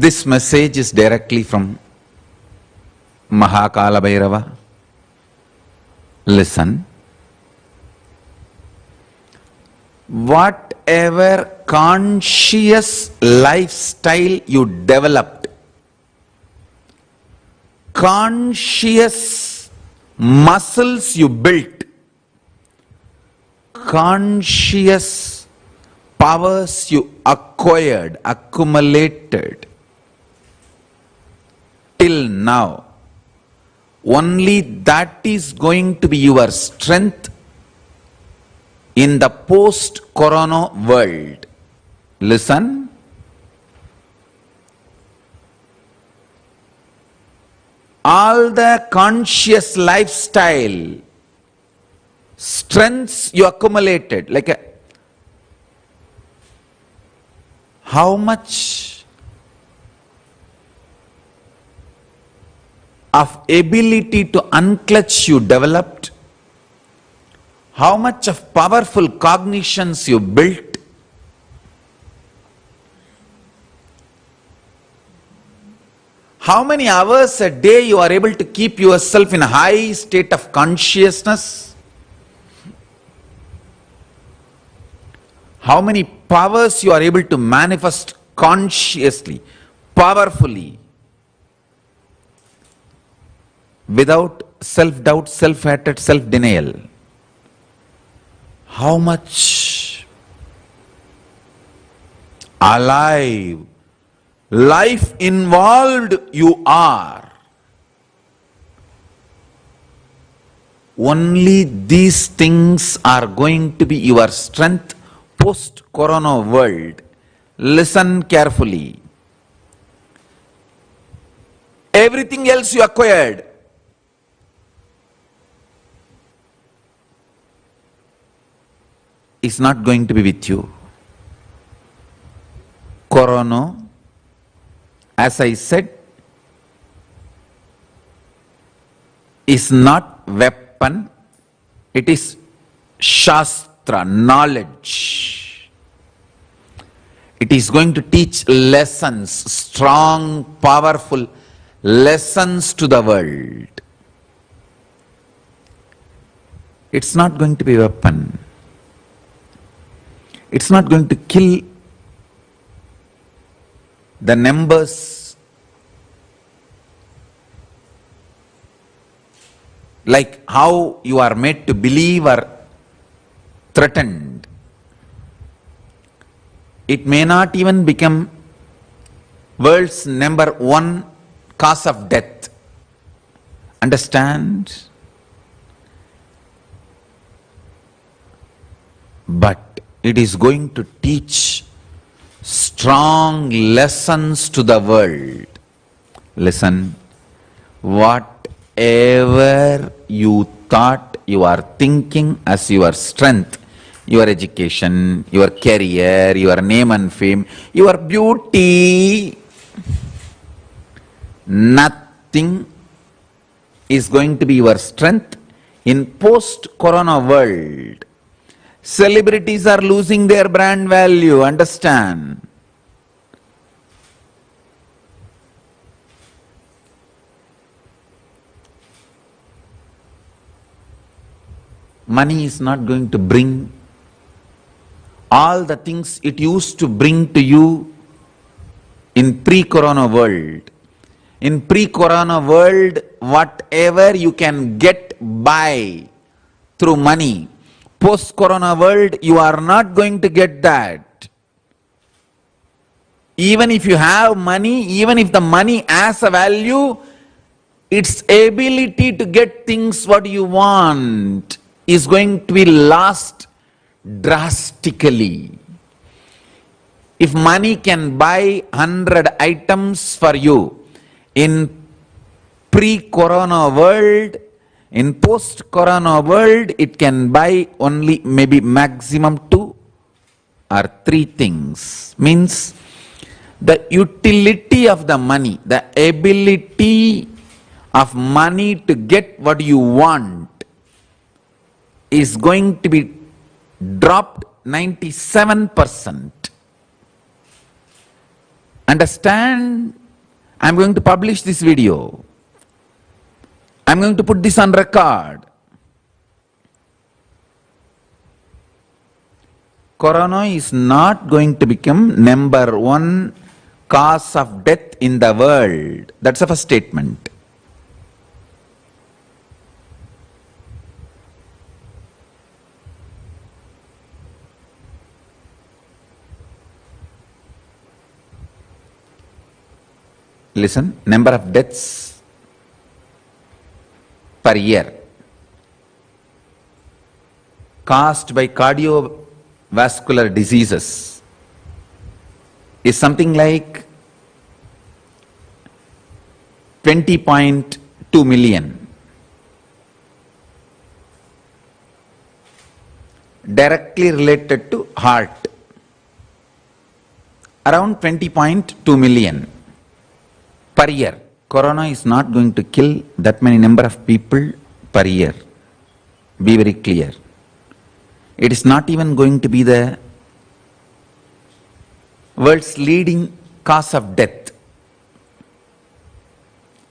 This message is directly from Mahakala Bhairava. Listen. Whatever conscious lifestyle you developed, conscious muscles you built, conscious powers you acquired, accumulated, till now, only that is going to be your strength in the post-corona world. Listen. All the conscious lifestyle strengths you accumulated, how much of ability to unclutch you developed, how much of powerful cognitions you built, how many hours a day you are able to keep yourself in a high state of consciousness, how many powers you are able to manifest consciously, powerfully, without self-doubt, self-hatred, self-denial. How much alive, life involved you are. Only these things are going to be your strength post-corona world. Listen carefully. Everything else you acquired, is not going to be with you. Corona, as I said, is not weapon, it is Shastra, knowledge. It is going to teach lessons, strong, powerful lessons to the world. It's not going to be a weapon. It's not going to kill the numbers like how you are made to believe or threatened. It may not even become world's #1 cause of death. Understand? But it is going to teach strong lessons to the world. Listen, whatever you thought you are thinking as your strength, your education, your career, your name and fame, your beauty, nothing is going to be your strength in post-corona world. Celebrities are losing their brand value, understand? Money is not going to bring all the things it used to bring to you in pre-corona world. In pre-corona world, whatever you can get by through money, post-corona world, you are not going to get that. Even if you have money, even if the money has a value, its ability to get things what you want is going to be lost drastically. If money can buy 100 items for you in pre-corona world, in post-corona world, it can buy only maybe maximum 2 or 3 things. Means the utility of the money, the ability of money to get what you want is going to be dropped 97%. Understand? I'm going to publish this video. I'm going to put this on record. Corona is not going to become number one cause of death in the world. That's the first statement. Listen, number of deaths per year caused by cardiovascular diseases is something like 20.2 million. Directly related to heart, around 20.2 million per year. Corona is not going to kill that many number of people per year. Be very clear. It is not even going to be the world's leading cause of death.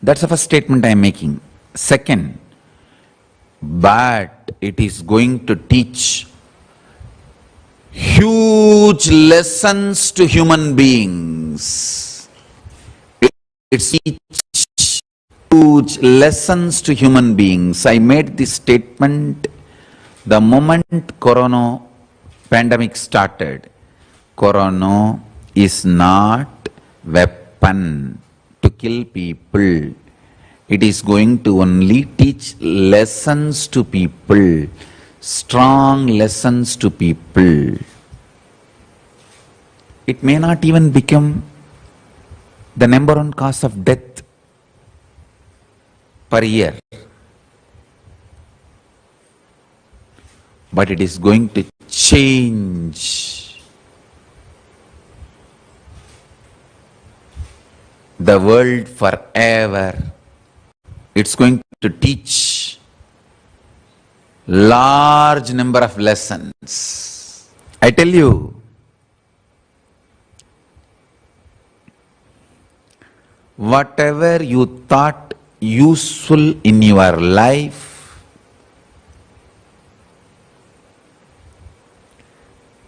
That's the first statement I am making. Second, but it is going to teach huge lessons to human beings. It teaches huge lessons to human beings. I made this statement the moment Corona pandemic started. Corona is not weapon to kill people. It is going to only teach lessons to people, strong lessons to people. It may not even become the number one cause of death per year, but it is going to change the world forever. It's going to teach large number of lessons. I tell you, whatever you thought useful in your life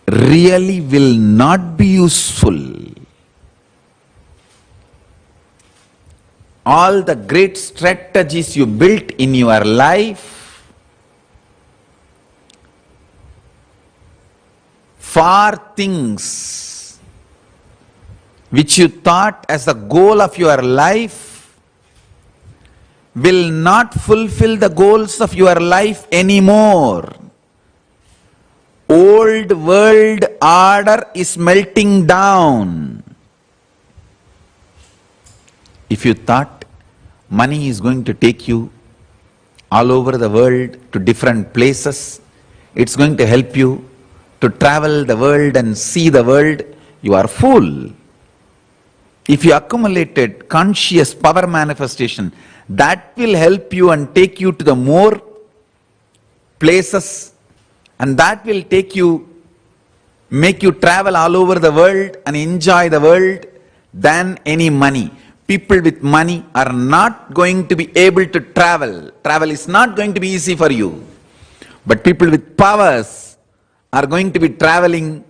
really will not be useful. All the great strategies you built in your life for things which you thought as the goal of your life will not fulfill the goals of your life anymore. Old world order is melting down. If you thought money is going to take you all over the world to different places, it's going to help you to travel the world and see the world, you are fool. If you accumulated conscious power manifestation, that will help you and take you to the more places, and that will make you travel all over the world and enjoy the world than any money. People with money are not going to be able to travel. Travel is not going to be easy for you. But people with powers are going to be traveling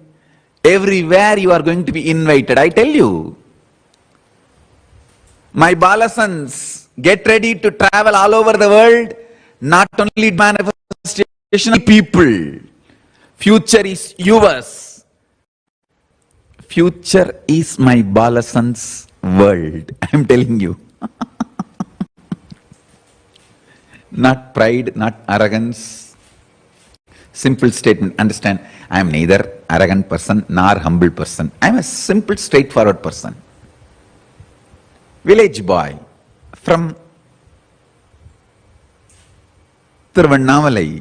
everywhere. You are going to be invited. I tell you, my Balasans, get ready to travel all over the world, not only manifestation people. Future is yours. Future is my Balasans' world. I am telling you. Not pride, not arrogance. Simple statement. Understand, I am neither arrogant person nor humble person. I am a simple, straightforward person. Village boy from Tiruvannamalai,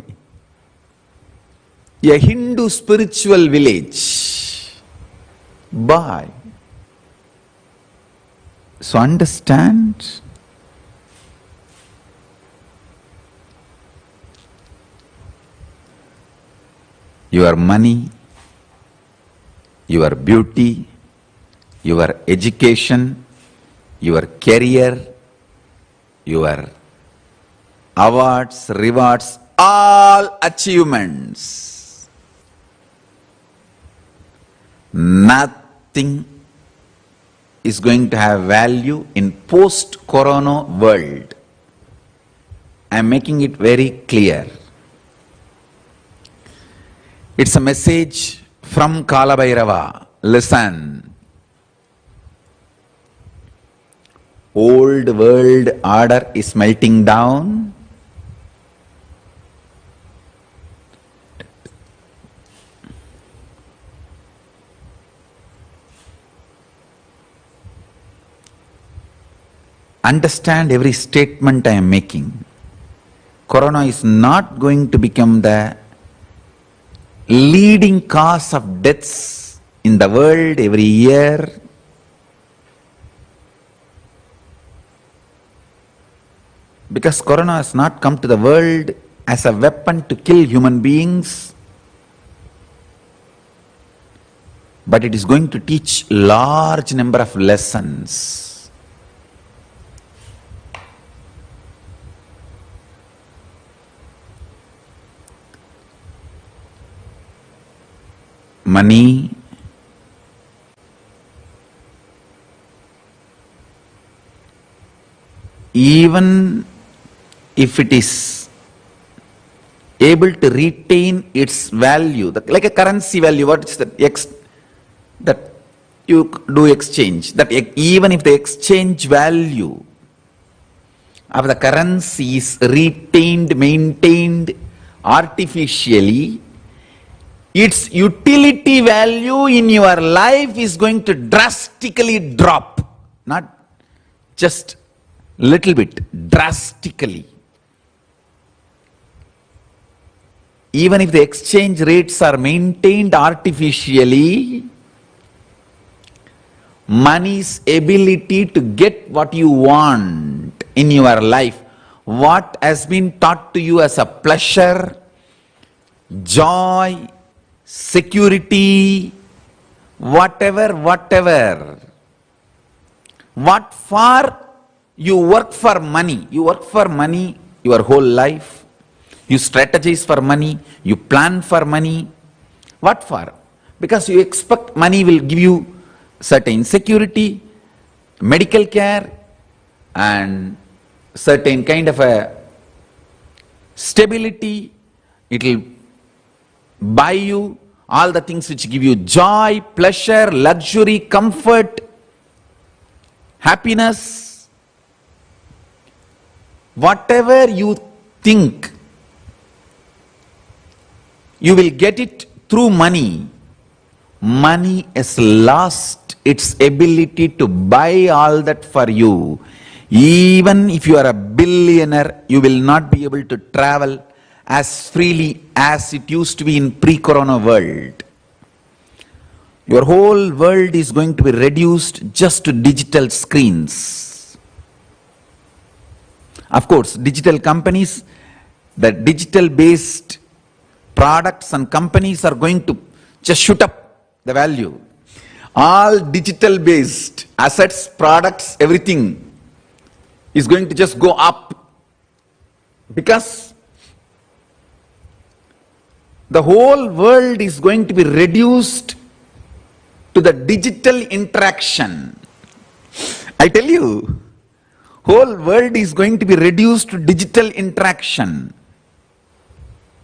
a Hindu spiritual village boy. So understand, your money, your beauty, your education, your career, your awards, rewards, all achievements. Nothing is going to have value in post-corona world. I am making it very clear. It's a message from Kala Bhairava. Listen. Old world order is melting down. Understand every statement I am making. Corona is not going to become the leading cause of deaths in the world every year. Because Corona has not come to the world as a weapon to kill human beings, but it is going to teach large number of lessons. Money, even if it is able to retain its value, like a currency value, what is that? That you do exchange, that even if the exchange value of the currency is retained, maintained artificially, its utility value in your life is going to drastically drop. Not just little bit, drastically. Even if the exchange rates are maintained artificially, money's ability to get what you want in your life, what has been taught to you as a pleasure, joy, security, whatever, what for you work for money. You work for money your whole life. You strategize for money. You plan for money. What for? Because you expect money will give you certain security, medical care, and certain kind of a stability. It will buy you all the things which give you joy, pleasure, luxury, comfort, happiness. Whatever you think, you will get it through money. Money has lost its ability to buy all that for you. Even if you are a billionaire, you will not be able to travel as freely as it used to be in pre-corona world. Your whole world is going to be reduced just to digital screens. Of course, digital companies, the digital-based products and companies are going to just shoot up the value. All digital-based assets, products, everything is going to just go up, because the whole world is going to be reduced to the digital interaction. I tell you, whole world is going to be reduced to digital interaction.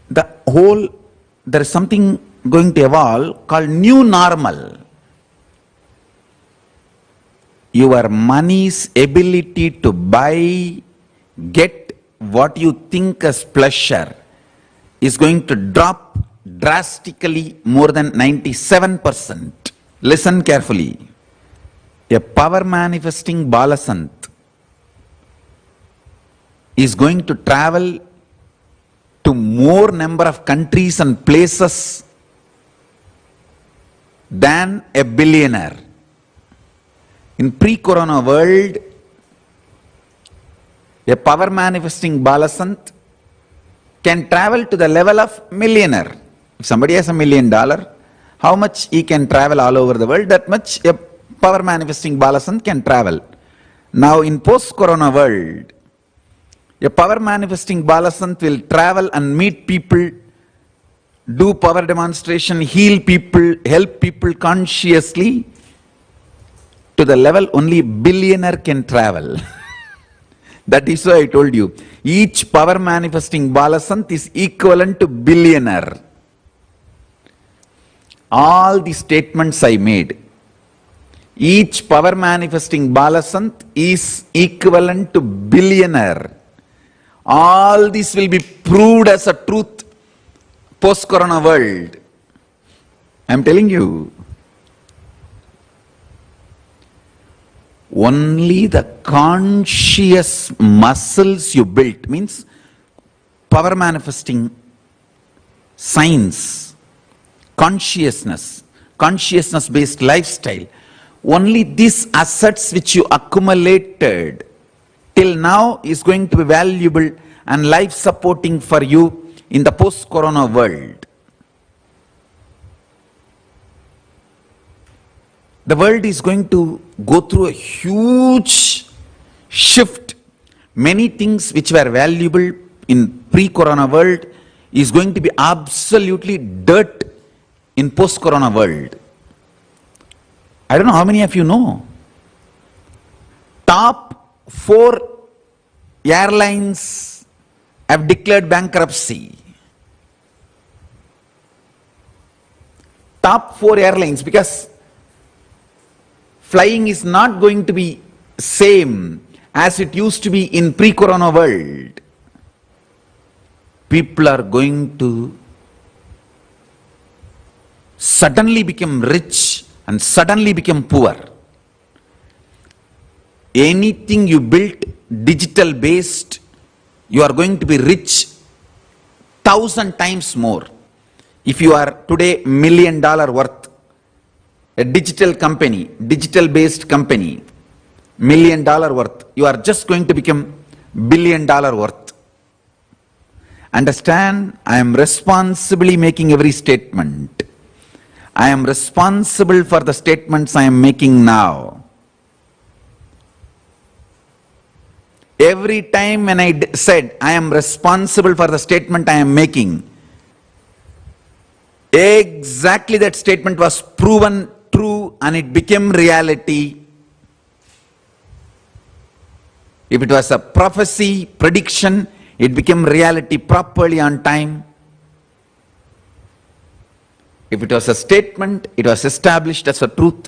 There is something going to evolve called new normal. Your money's ability to buy, get what you think as pleasure is going to drop drastically, more than 97%. Listen carefully. A power manifesting Balasant is going to travel to more number of countries and places than a billionaire. In pre-corona world, a power manifesting Balasant can travel to the level of millionaire. If somebody has $1 million, how much he can travel all over the world, that much a power manifesting Balasant can travel. Now in post-corona world, a power manifesting Balasant will travel and meet people, do power demonstration, heal people, help people consciously to the level only billionaire can travel. That is why I told you, each power manifesting Balasant is equivalent to billionaire. All the statements I made, each power manifesting Balasant is equivalent to billionaire. All this will be proved as a truth post-corona world. I am telling you. Only the conscious muscles you built, means power manifesting science, consciousness based lifestyle, only these assets which you accumulated till now is going to be valuable and life supporting for you in the post-corona world. The world is going to go through a huge shift. Many things which were valuable in pre-corona world is going to be absolutely dirt in post-corona world. I don't know how many of you know. Top 4 airlines have declared bankruptcy. Top 4 airlines, because flying is not going to be same as it used to be in pre-corona world. People are going to suddenly become rich and suddenly become poor. Anything you built digital based, you are going to be rich 1,000 times more. If you are today $1 million worth, a digital company, digital based company, $1 million worth, you are just going to become $1 billion worth. Understand, I am responsibly making every statement. I am responsible for the statements I am making now. Every time when I said I am responsible for the statement I am making, exactly that statement was proven true and it became reality. If it was a prophecy, prediction, it became reality properly on time. If it was a statement, it was established as a truth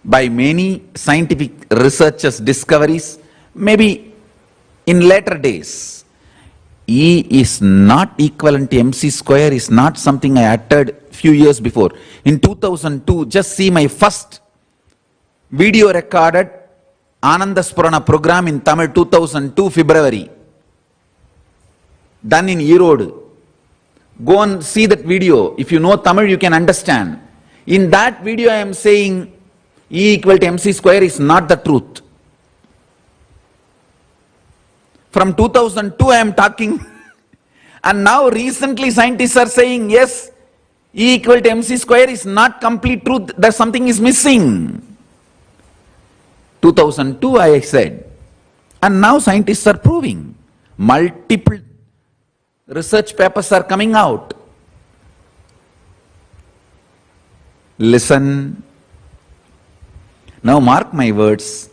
by many scientific researchers' discoveries, maybe in later days. E is not equivalent to MC square is not something I uttered few years before. In 2002, just see my first video recorded Ananda Spurana program in Tamil, 2002 February, done in Erode. Go and see that video. If you know Tamil, you can understand. In that video I am saying E equal to MC square is not the truth. From 2002 I am talking and now recently scientists are saying yes, E equal to MC square is not complete truth, that something is missing. 2002 I said, and now scientists are proving. Multiple research papers are coming out. Listen. Now mark my words.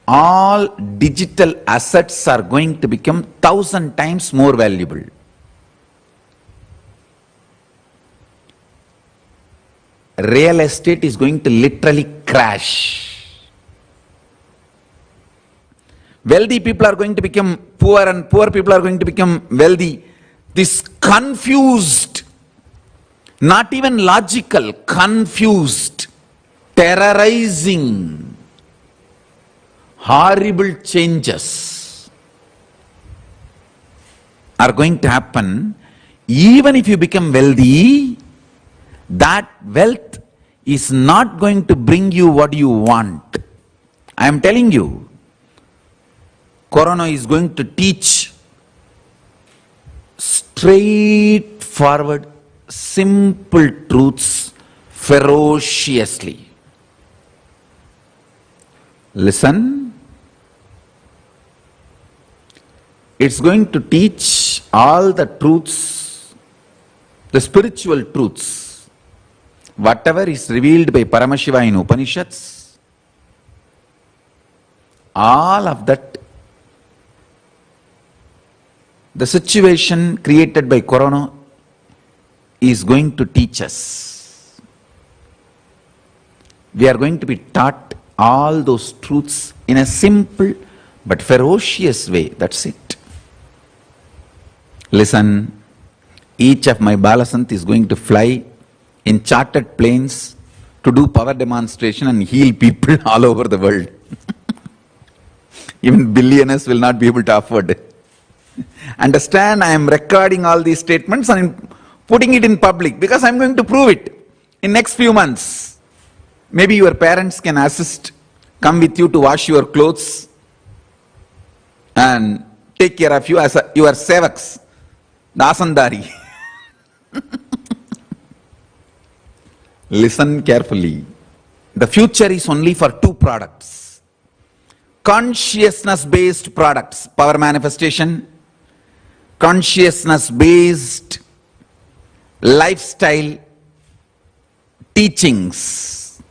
All digital assets are going to become 1,000 times more valuable. Real estate is going to literally crash. Wealthy people are going to become poor and poor people are going to become wealthy. This confused, not even logical, confused, terrorizing, horrible changes are going to happen. Even if you become wealthy, that wealth is not going to bring you what you want. I am telling you. Corona is going to teach straightforward, simple truths ferociously. Listen. It's going to teach all the truths, the spiritual truths, whatever is revealed by Paramashiva in Upanishads, all of that, the situation created by Corona is going to teach us. We are going to be taught all those truths in a simple but ferocious way. That's it. Listen, each of my Balasant is going to fly in chartered planes to do power demonstration and heal people all over the world. Even billionaires will not be able to afford it. Understand, I am recording all these statements and putting it in public because I am going to prove it in next few months. Maybe your parents can assist, come with you to wash your clothes and take care of you as your sevaks, the asandari. Listen carefully. The future is only for two products. Consciousness-based products, power manifestation, consciousness-based lifestyle teachings.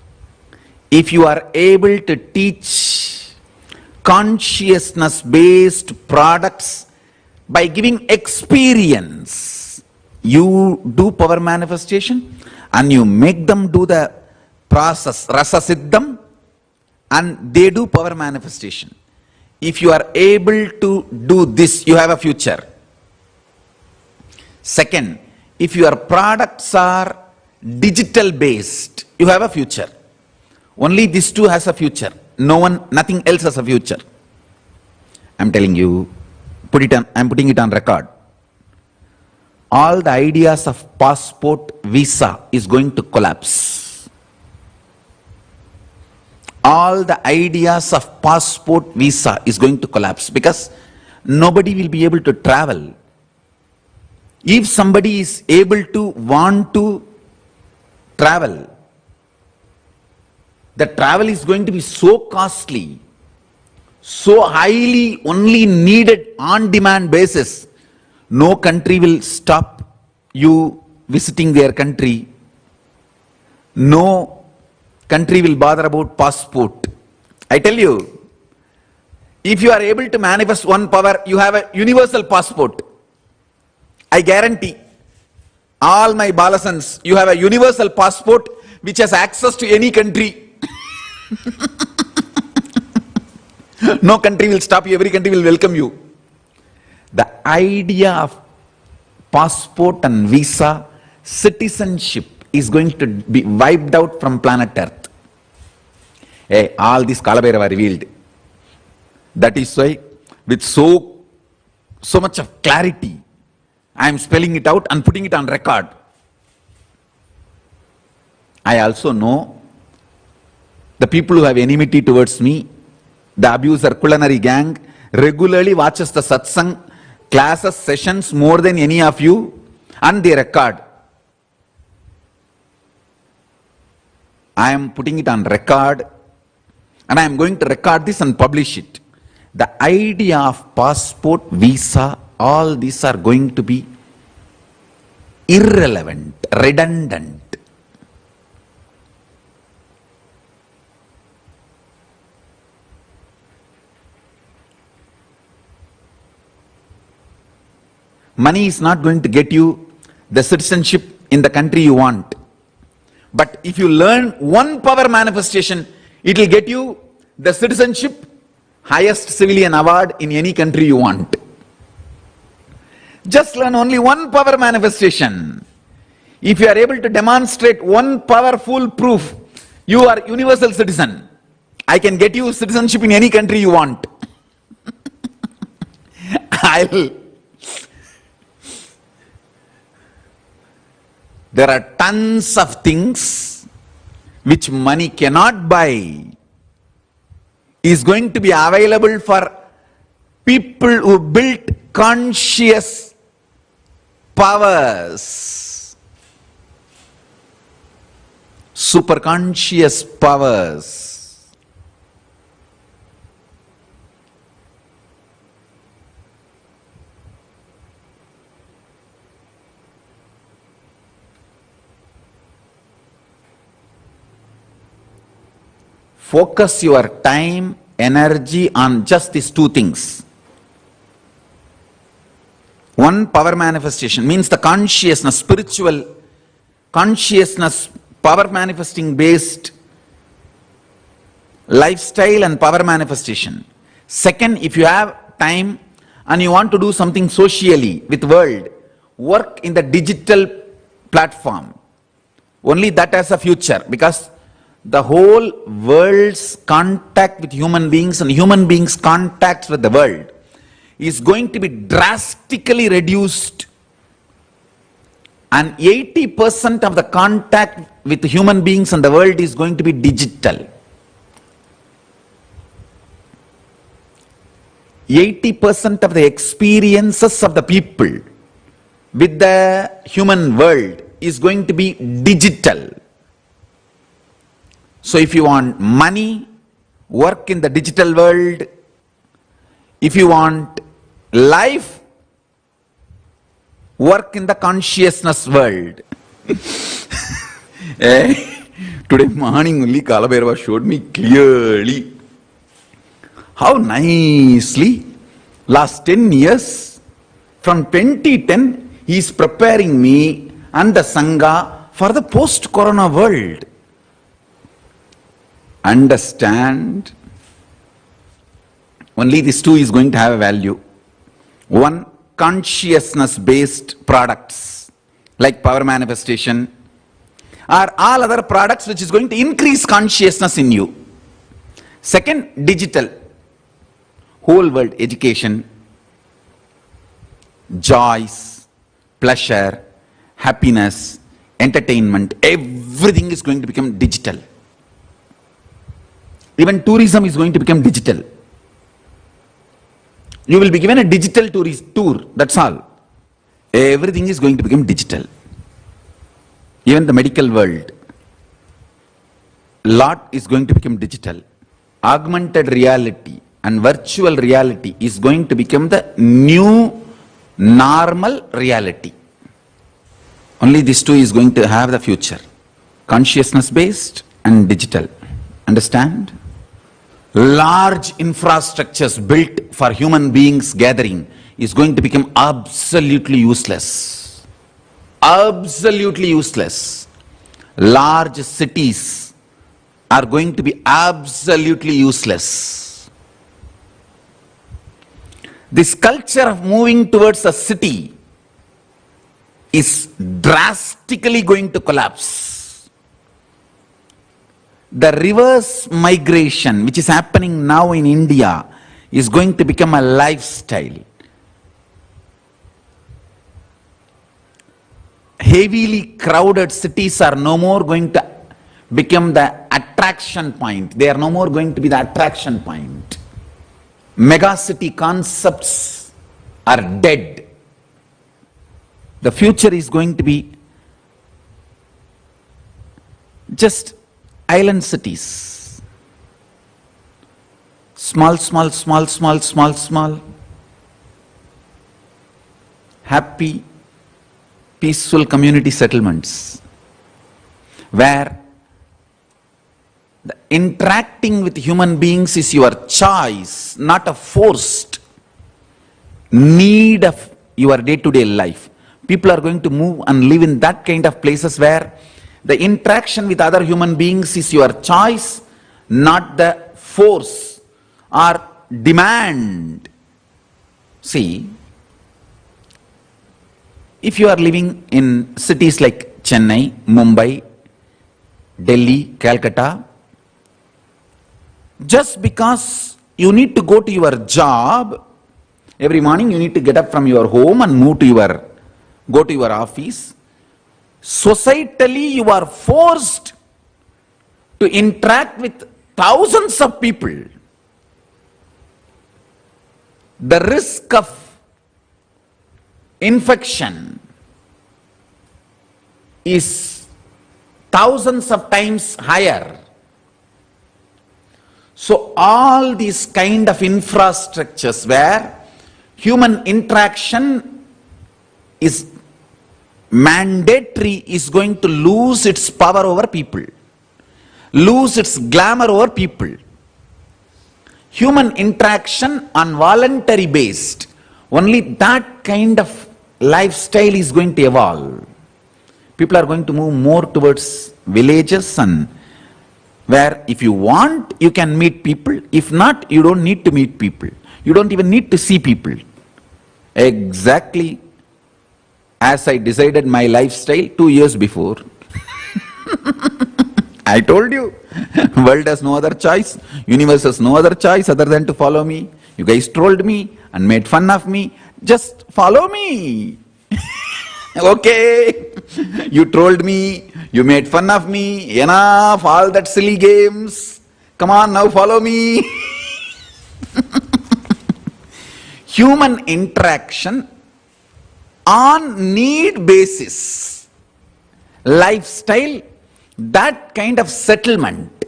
If you are able to teach consciousness-based products by giving experience, you do power manifestation and you make them do the process, rasa siddham, and they do power manifestation. If you are able to do this, you have a future. Second, if your products are digital based, you have a future. Only these two has a future. No one, nothing else has a future. I'm telling you, I'm putting it on record. All the ideas of passport, visa is going to collapse. All the ideas of passport, visa is going to collapse because nobody will be able to travel. If somebody is able to want to travel, the travel is going to be so costly, so highly only needed on demand basis. No country will stop you visiting their country. No country will bother about passport. I tell you, if you are able to manifest one power, you have a universal passport. I guarantee all my Balasans, you have a universal passport which has access to any country. No country will stop you, every country will welcome you. The idea of passport and visa, citizenship is going to be wiped out from planet Earth. Hey, all these Kalabhairava revealed. That is why with so much of clarity, I am spelling it out and putting it on record. I also know the people who have enmity towards me, the abuser culinary gang, regularly watches the satsang, classes, sessions more than any of you, and they record. I am putting it on record, and I am going to record this and publish it. The idea of passport, visa, all these are going to be irrelevant, redundant. Money is not going to get you the citizenship in the country you want. But if you learn one power manifestation, it will get you the citizenship, highest civilian award in any country you want. Just learn only one power manifestation. If you are able to demonstrate one powerful proof, you are universal citizen. I can get you citizenship in any country you want. There are tons of things which money cannot buy, is going to be available for people who built conscious powers. superconscious powers. Focus your time, energy on just these two things. One, power manifestation, means the consciousness, spiritual consciousness, power manifesting based lifestyle and power manifestation. Second, if you have time and you want to do something socially with world, work in the digital platform. Only that has a future, because the whole world's contact with human beings and human beings' contact with the world is going to be drastically reduced, and 80% of the contact with human beings and the world is going to be digital. 80% of the experiences of the people with the human world is going to be digital. So if you want money, work in the digital world. If you want life, work in the consciousness world. Today morning only Kalabhairava showed me clearly how nicely last 10 years, from 2010, he is preparing me and the Sangha for the post-corona world. Understand, only these two is going to have a value. One, consciousness-based products like power manifestation or all other products which is going to increase consciousness in you. Second, digital, whole world education, joys, pleasure, happiness, entertainment, everything is going to become digital. Even tourism is going to become digital. You will be given a digital tour, that's all. Everything is going to become digital. Even the medical world, lot is going to become digital. Augmented reality and virtual reality is going to become the new normal reality. Only these two is going to have the future. Consciousness based and digital. Understand? Large infrastructures built for human beings gathering is going to become absolutely useless. Absolutely useless. Large cities are going to be absolutely useless. This culture of moving towards a city is drastically going to collapse. The reverse migration which is happening now in India is going to become a lifestyle. Heavily crowded cities are no more going to become the attraction point. They are no more going to be the attraction point. Mega city concepts are dead. The future is going to be just island cities. Small. Happy, peaceful community settlements where the interacting with human beings is your choice, not a forced need of your day-to-day life. People are going to move and live in that kind of places where the interaction with other human beings is your choice, not the force or demand. See, if you are living in cities like Chennai, Mumbai, Delhi, Calcutta, just because you need to go to your job, every morning you need to get up from your home and go to your office, societally you are forced to interact with thousands of people. The risk of infection is thousands of times higher. So all these kind of infrastructures where human interaction is mandatory is going to lose its power over people, lose its glamour over people. Human interaction on voluntary based, only that kind of lifestyle is going to evolve. People are going to move more towards villages, and where if you want, you can meet people. If not, you don't need to meet people. You don't even need to see people. Exactly as I decided my lifestyle 2 years before. I told you, world has no other choice, universe has no other choice other than to follow me. You guys trolled me and made fun of me. Just follow me. Okay, you trolled me, you made fun of me, enough, all that silly games. Come on, now follow me. Human interaction on need basis, lifestyle, that kind of settlement,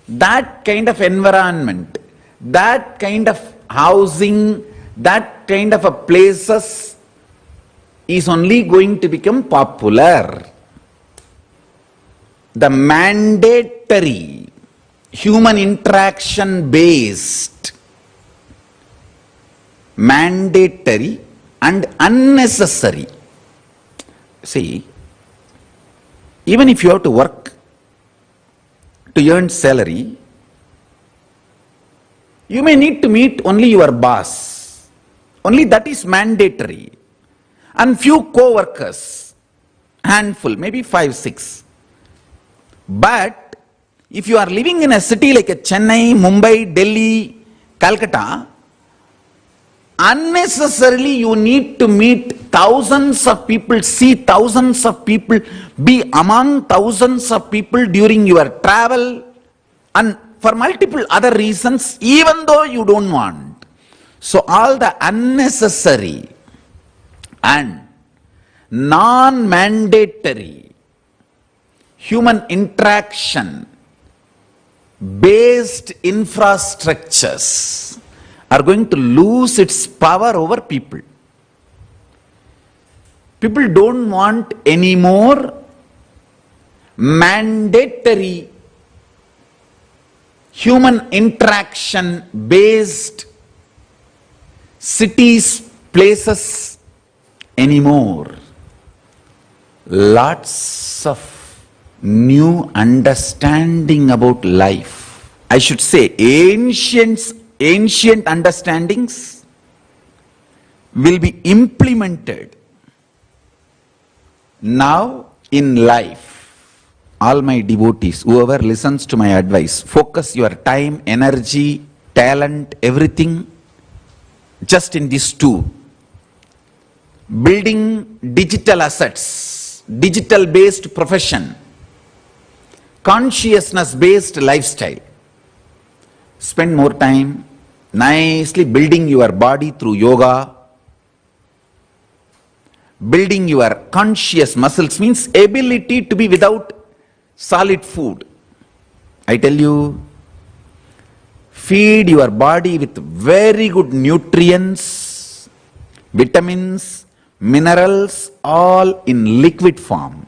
that kind of environment, that kind of housing, that kind of a places is only going to become popular. The mandatory, human interaction based, mandatory and unnecessary. See, even if you have to work to earn salary, you may need to meet only your boss. Only that is mandatory. And few co-workers, handful, maybe 5, 6. But if you are living in a city like a Chennai, Mumbai, Delhi, Calcutta, unnecessarily you need to meet thousands of people, see thousands of people, be among thousands of people during your travel, and for multiple other reasons, even though you don't want. So all the unnecessary and non-mandatory human interaction based infrastructures are going to lose its power over people. People don't want any more mandatory human interaction based cities, places anymore. Lots of new understanding about life. I should say ancient understandings will be implemented now in life. All my devotees, whoever listens to my advice, focus your time, energy, talent, everything just in these two. Building digital assets, digital based profession, consciousness based lifestyle. Spend more time nicely building your body through yoga. Building your conscious muscles means ability to be without solid food. I tell you, feed your body with very good nutrients, vitamins, minerals, all in liquid form.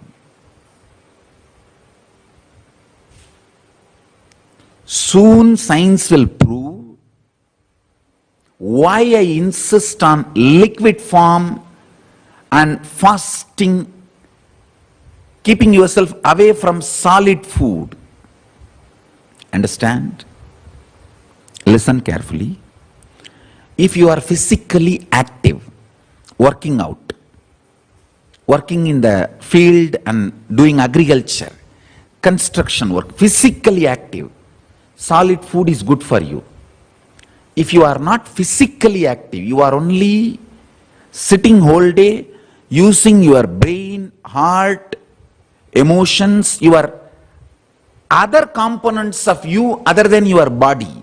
Soon science will prove why I insist on liquid form and fasting, keeping yourself away from solid food. Understand? Listen carefully. If you are physically active, working out, working in the field and doing agriculture, construction work, physically active, solid food is good for you. If you are not physically active, you are only sitting whole day, using your brain, heart, emotions, your other components of you other than your body.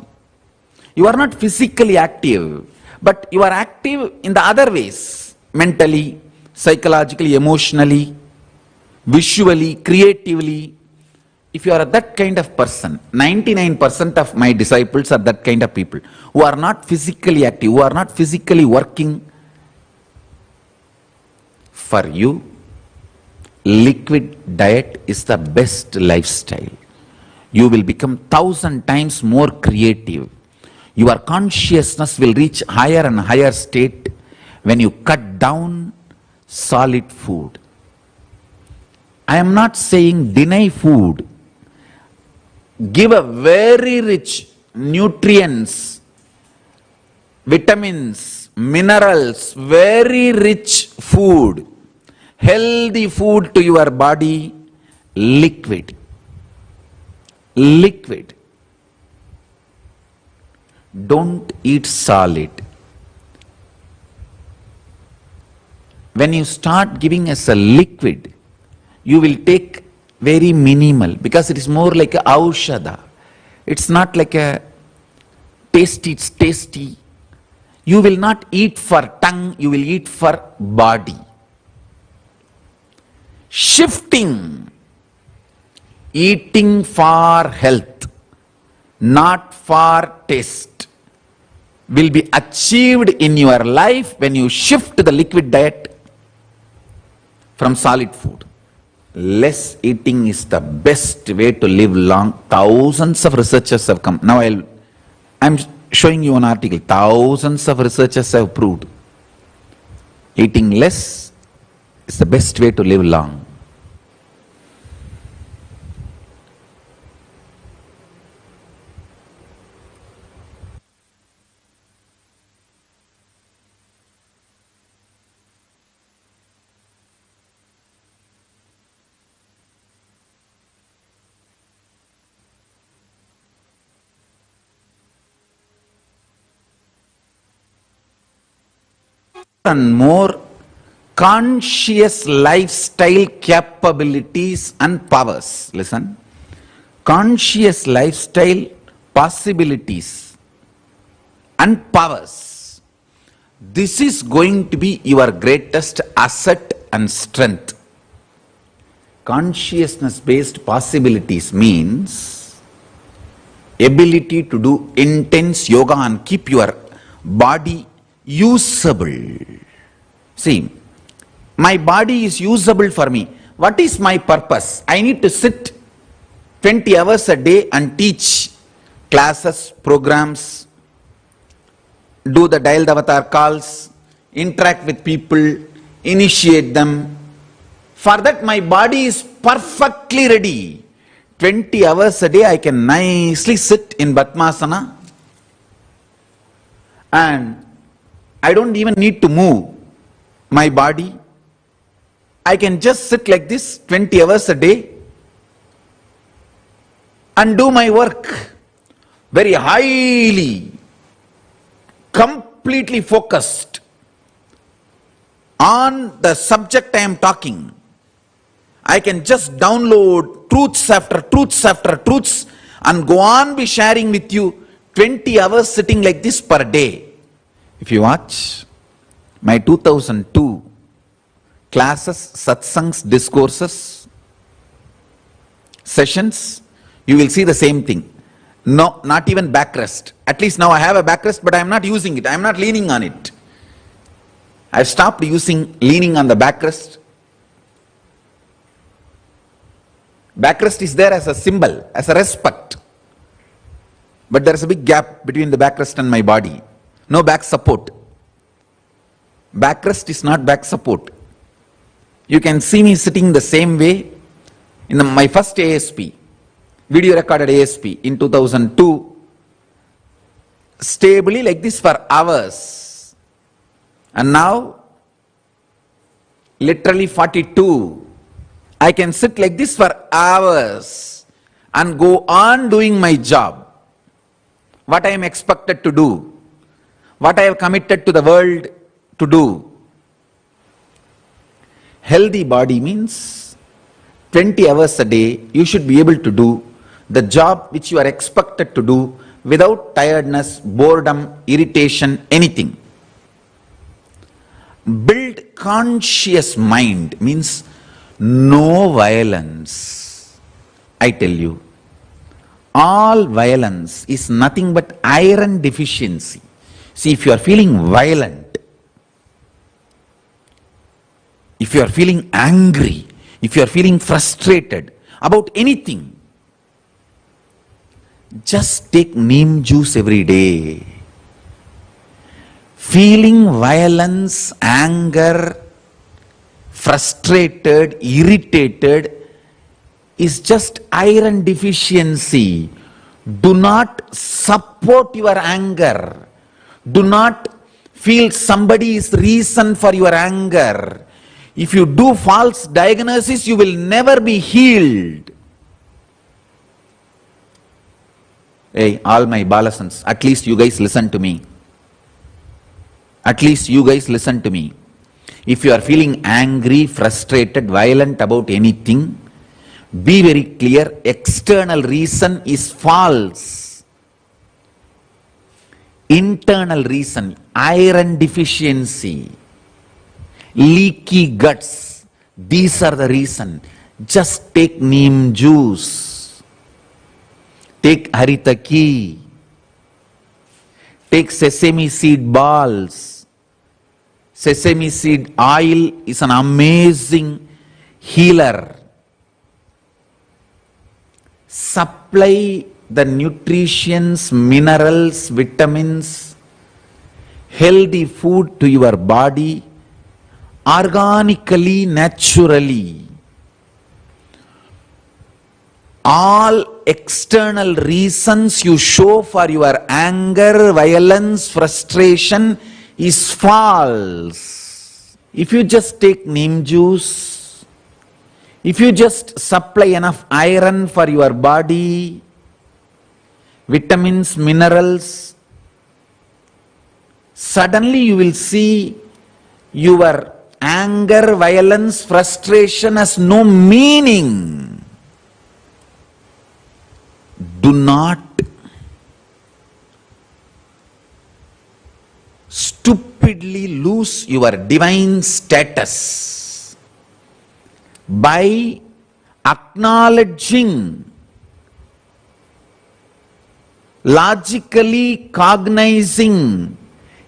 You are not physically active, but you are active in the other ways, mentally, psychologically, emotionally, visually, creatively. If you are that kind of person, 99% of my disciples are that kind of people who are not physically active, who are not physically working. For you, liquid diet is the best lifestyle. You will become 1,000 times more creative. Your consciousness will reach higher and higher state when you cut down solid food. I am not saying deny food. Give a very rich nutrients, vitamins, minerals, very rich food, healthy food to your body, liquid. Liquid. Don't eat solid. When you start giving us a liquid, you will take very minimal, because it is more like a aushadha. It's not like a tasty, it's tasty. You will not eat for tongue, you will eat for body. Shifting. Eating for health, not for taste, will be achieved in your life when you shift to the liquid diet from solid food. Less eating is the best way to live long. Thousands of researchers have come. Now I'm showing you an article. Thousands of researchers have proved eating less is the best way to live long. And more conscious lifestyle capabilities and powers. Listen. Conscious lifestyle possibilities and powers. This is going to be your greatest asset and strength. Consciousness-based possibilities means ability to do intense yoga and keep your body usable. See, my body is usable for me. What is my purpose? I need to sit 20 hours a day and teach classes, programs, do the dialed avatar calls, interact with people, initiate them. For that my body is perfectly ready. 20 hours a day I can nicely sit in Padmasana, and I don't even need to move my body. I can just sit like this 20 hours a day and do my work very highly, completely focused on the subject I am talking. I can just download truths after truths after truths and go on be sharing with you 20 hours sitting like this per day. If you watch my 2002 classes, satsangs, discourses, sessions, you will see the same thing. No, not even backrest. At least now I have a backrest, but I am not using it. I am not leaning on it. I have stopped leaning on the backrest. Backrest is there as a symbol, as a respect. But there is a big gap between the backrest and my body. No back support. Backrest is not back support. You can see me sitting the same way in my first ASP, video recorded ASP in 2002, stably like this for hours. And now, literally 42, I can sit like this for hours and go on doing my job. What I am expected to do. What I have committed to the world to do. Healthy body means 20 hours a day you should be able to do the job which you are expected to do without tiredness, boredom, irritation, anything. Build conscious mind means no violence. I tell you, all violence is nothing but iron deficiency. See, if you are feeling violent, if you are feeling angry, if you are feeling frustrated about anything, just take neem juice every day. Feeling violence, anger, frustrated, irritated is just iron deficiency. Do not support your anger. Do not feel somebody is reason for your anger. If you do false diagnosis, you will never be healed. Hey, all my balasans, at least you guys listen to me. At least you guys listen to me. If you are feeling angry, frustrated, violent about anything, be very clear, external reason is false. Internal reason, iron deficiency, leaky guts, these are the reason. Just take neem juice, take haritaki, take sesame seed balls. Sesame seed oil is an amazing healer. Supply the nutrients, minerals, vitamins, healthy food to your body organically, naturally. All external reasons you show for your anger, violence, frustration is false. If you just take neem juice, if you just supply enough iron for your body, vitamins, minerals, suddenly you will see your anger, violence, frustration has no meaning. Do not stupidly lose your divine status by acknowledging, logically cognizing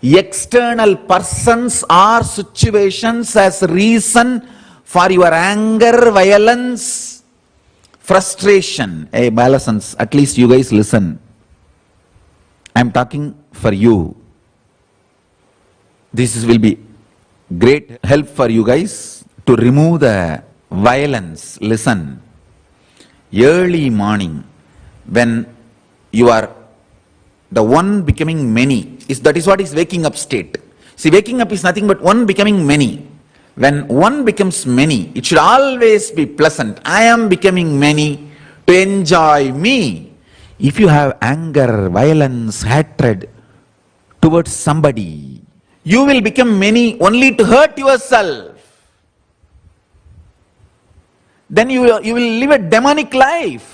external persons or situations as reason for your anger, violence, frustration. Hey, Balasans, at least you guys listen. I am talking for you. This will be great help for you guys to remove the violence. Listen, early morning when you are the one becoming many, that is what is waking up state. See, waking up is nothing but one becoming many. When one becomes many, it should always be pleasant. I am becoming many to enjoy me. If you have anger, violence, hatred towards somebody, you will become many only to hurt yourself. Then you will live a demonic life.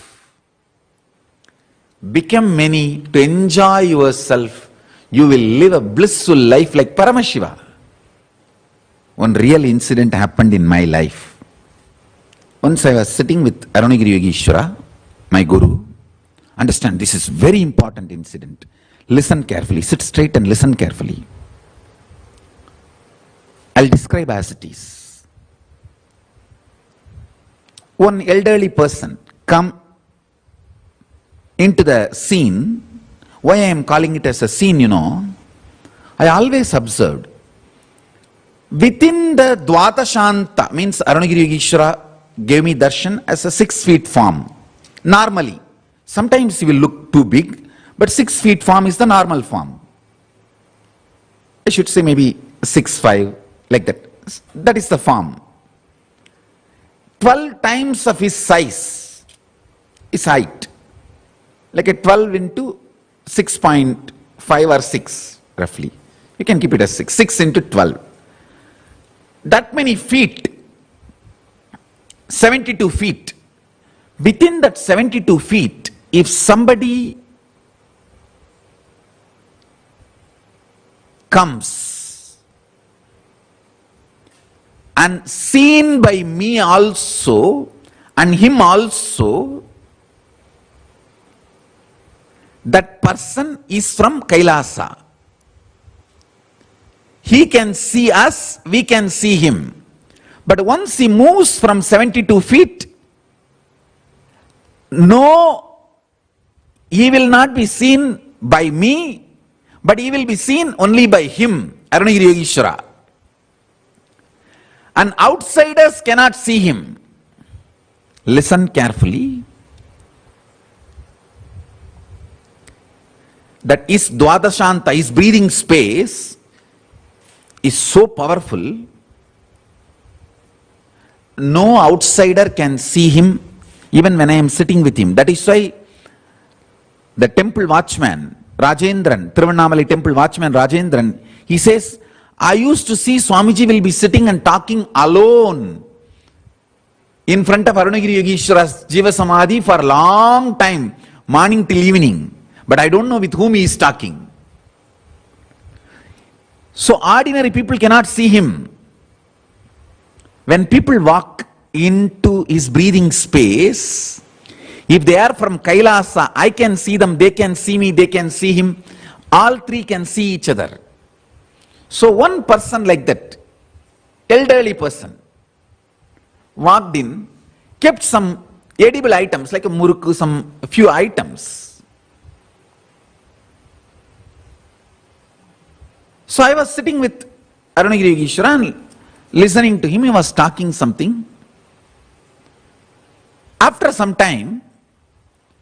Become many to enjoy yourself. You will live a blissful life like Paramashiva. One real incident happened in my life. Once I was sitting with Arunagiri Yogeshwara, my guru. Understand, this is very important incident. Listen carefully, sit straight and listen carefully. I'll describe as it is. One elderly person come into the scene. Why I am calling it as a scene, I always observed. Within the Dvata Shanta, means Arunagiri Yogeshwara gave me darshan as a 6 feet form. Normally. Sometimes he will look too big, but 6 feet form is the normal form. I should say maybe 6'5", like that. That is the form. 12 times of his size is height. Like a 12 into 6.5 or 6 roughly. You can keep it as 6. 6 into 12. That many feet, 72 feet. Within that 72 feet, if somebody comes and seen by me also and him also, that person is from Kailasa. He can see us, we can see him. But once he moves from 72 feet, no, he will not be seen by me, but he will be seen only by him, Arunagiri Yogeshwara. And outsiders cannot see him. Listen carefully. That is Dwadashanta, his breathing space is so powerful, no outsider can see him even when I am sitting with him. That is why the temple watchman, Rajendran, Tiruvannamalai temple watchman Rajendran, he says, I used to see Swamiji will be sitting and talking alone in front of Arunagiri Yogeshwara's Jiva Samadhi for a long time, morning till evening. But I don't know with whom he is talking. So ordinary people cannot see him. When people walk into his breathing space, if they are from Kailasa, I can see them, they can see me, they can see him. All three can see each other. So one person like that, elderly person, walked in, kept some edible items like a murukku, some few items. So I was sitting with Arunagiri Yogeshwara and listening to him. He was talking something. After some time,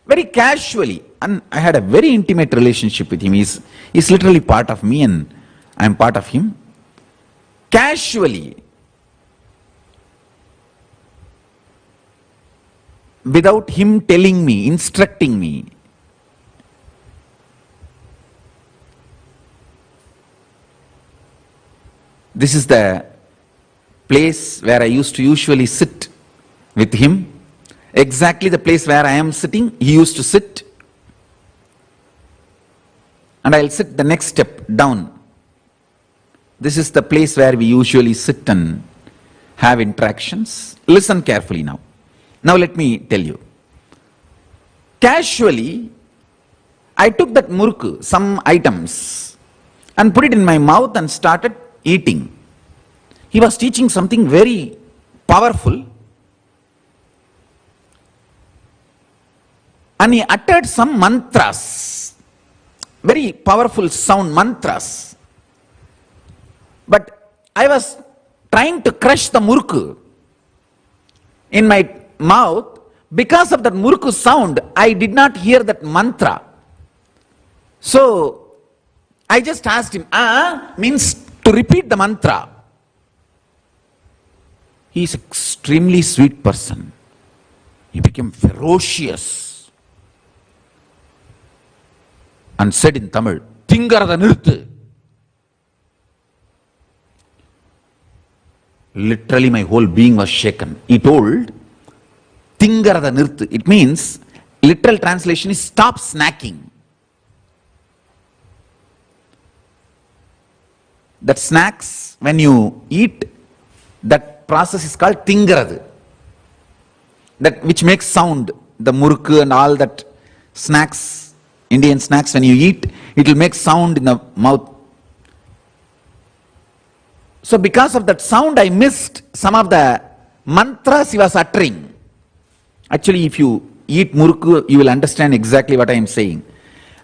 very casually, and I had a very intimate relationship with him. He's literally part of me and I am part of him. Casually, without him telling me, instructing me, this is the place where I used to usually sit with him. Exactly the place where I am sitting, he used to sit. And I'll sit the next step down. This is the place where we usually sit and have interactions. Listen carefully now. Now let me tell you. Casually, I took that murukku, some items, and put it in my mouth and started eating. He was teaching something very powerful, and he uttered some mantras, very powerful sound mantras. But I was trying to crush the murukku in my mouth. Because of that murukku sound, I did not hear that mantra. So I just asked him, means to repeat the mantra. He is an extremely sweet person. He became ferocious and said in Tamil, Tingarada nirthu. Literally my whole being was shaken. He told, Tingarada nirthu. It means, literal translation is stop snacking. That snacks, when you eat, that process is called Tingaradu. That which makes sound, the murukku and all that snacks, Indian snacks, when you eat, it will make sound in the mouth. So because of that sound, I missed some of the mantras he was uttering. Actually, if you eat murukku, you will understand exactly what I am saying.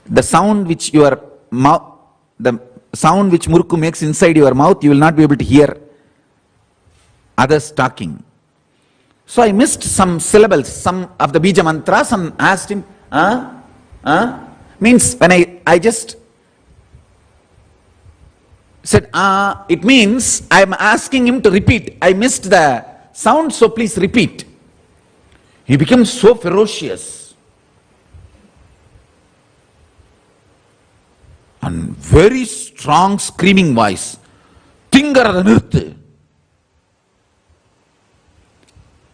The sound which your mouth, the sound which murukku makes inside your mouth, you will not be able to hear others talking. So I missed some syllables, some of the bija mantras, and asked him, means when I just said, it means I am asking him to repeat. I missed the sound, so please repeat. He became so ferocious and very strong screaming voice, Tingarada nirthu.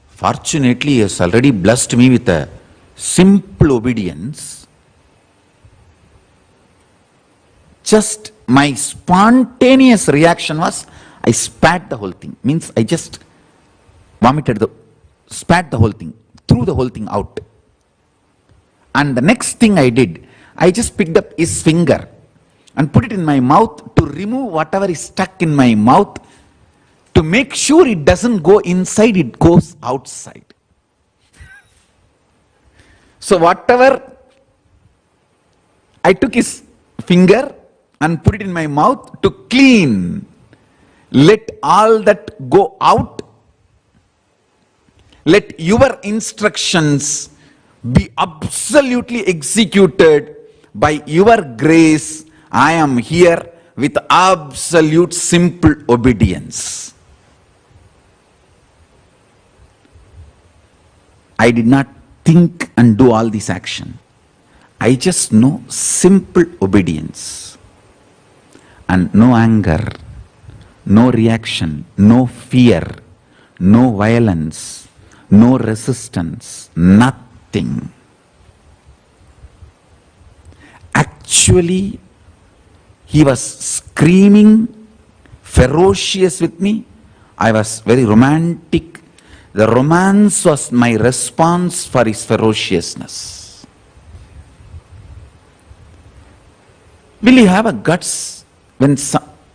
Fortunately, he has already blessed me with a simple obedience. Just my spontaneous reaction was, I spat the whole thing. Means I just spat the whole thing, threw the whole thing out. And the next thing I did, I just picked up his finger and put it in my mouth to remove whatever is stuck in my mouth, to make sure it doesn't go inside, it goes outside. So whatever, I took his finger and put it in my mouth to clean. Let all that go out. Let your instructions be absolutely executed by your grace. I am here with absolute simple obedience. I did not think and do all this action. I just know simple obedience. And no anger, no reaction, no fear, no violence, no resistance, nothing. Actually, he was screaming, ferocious with me. I was very romantic. The romance was my response for his ferociousness. Will you have a guts when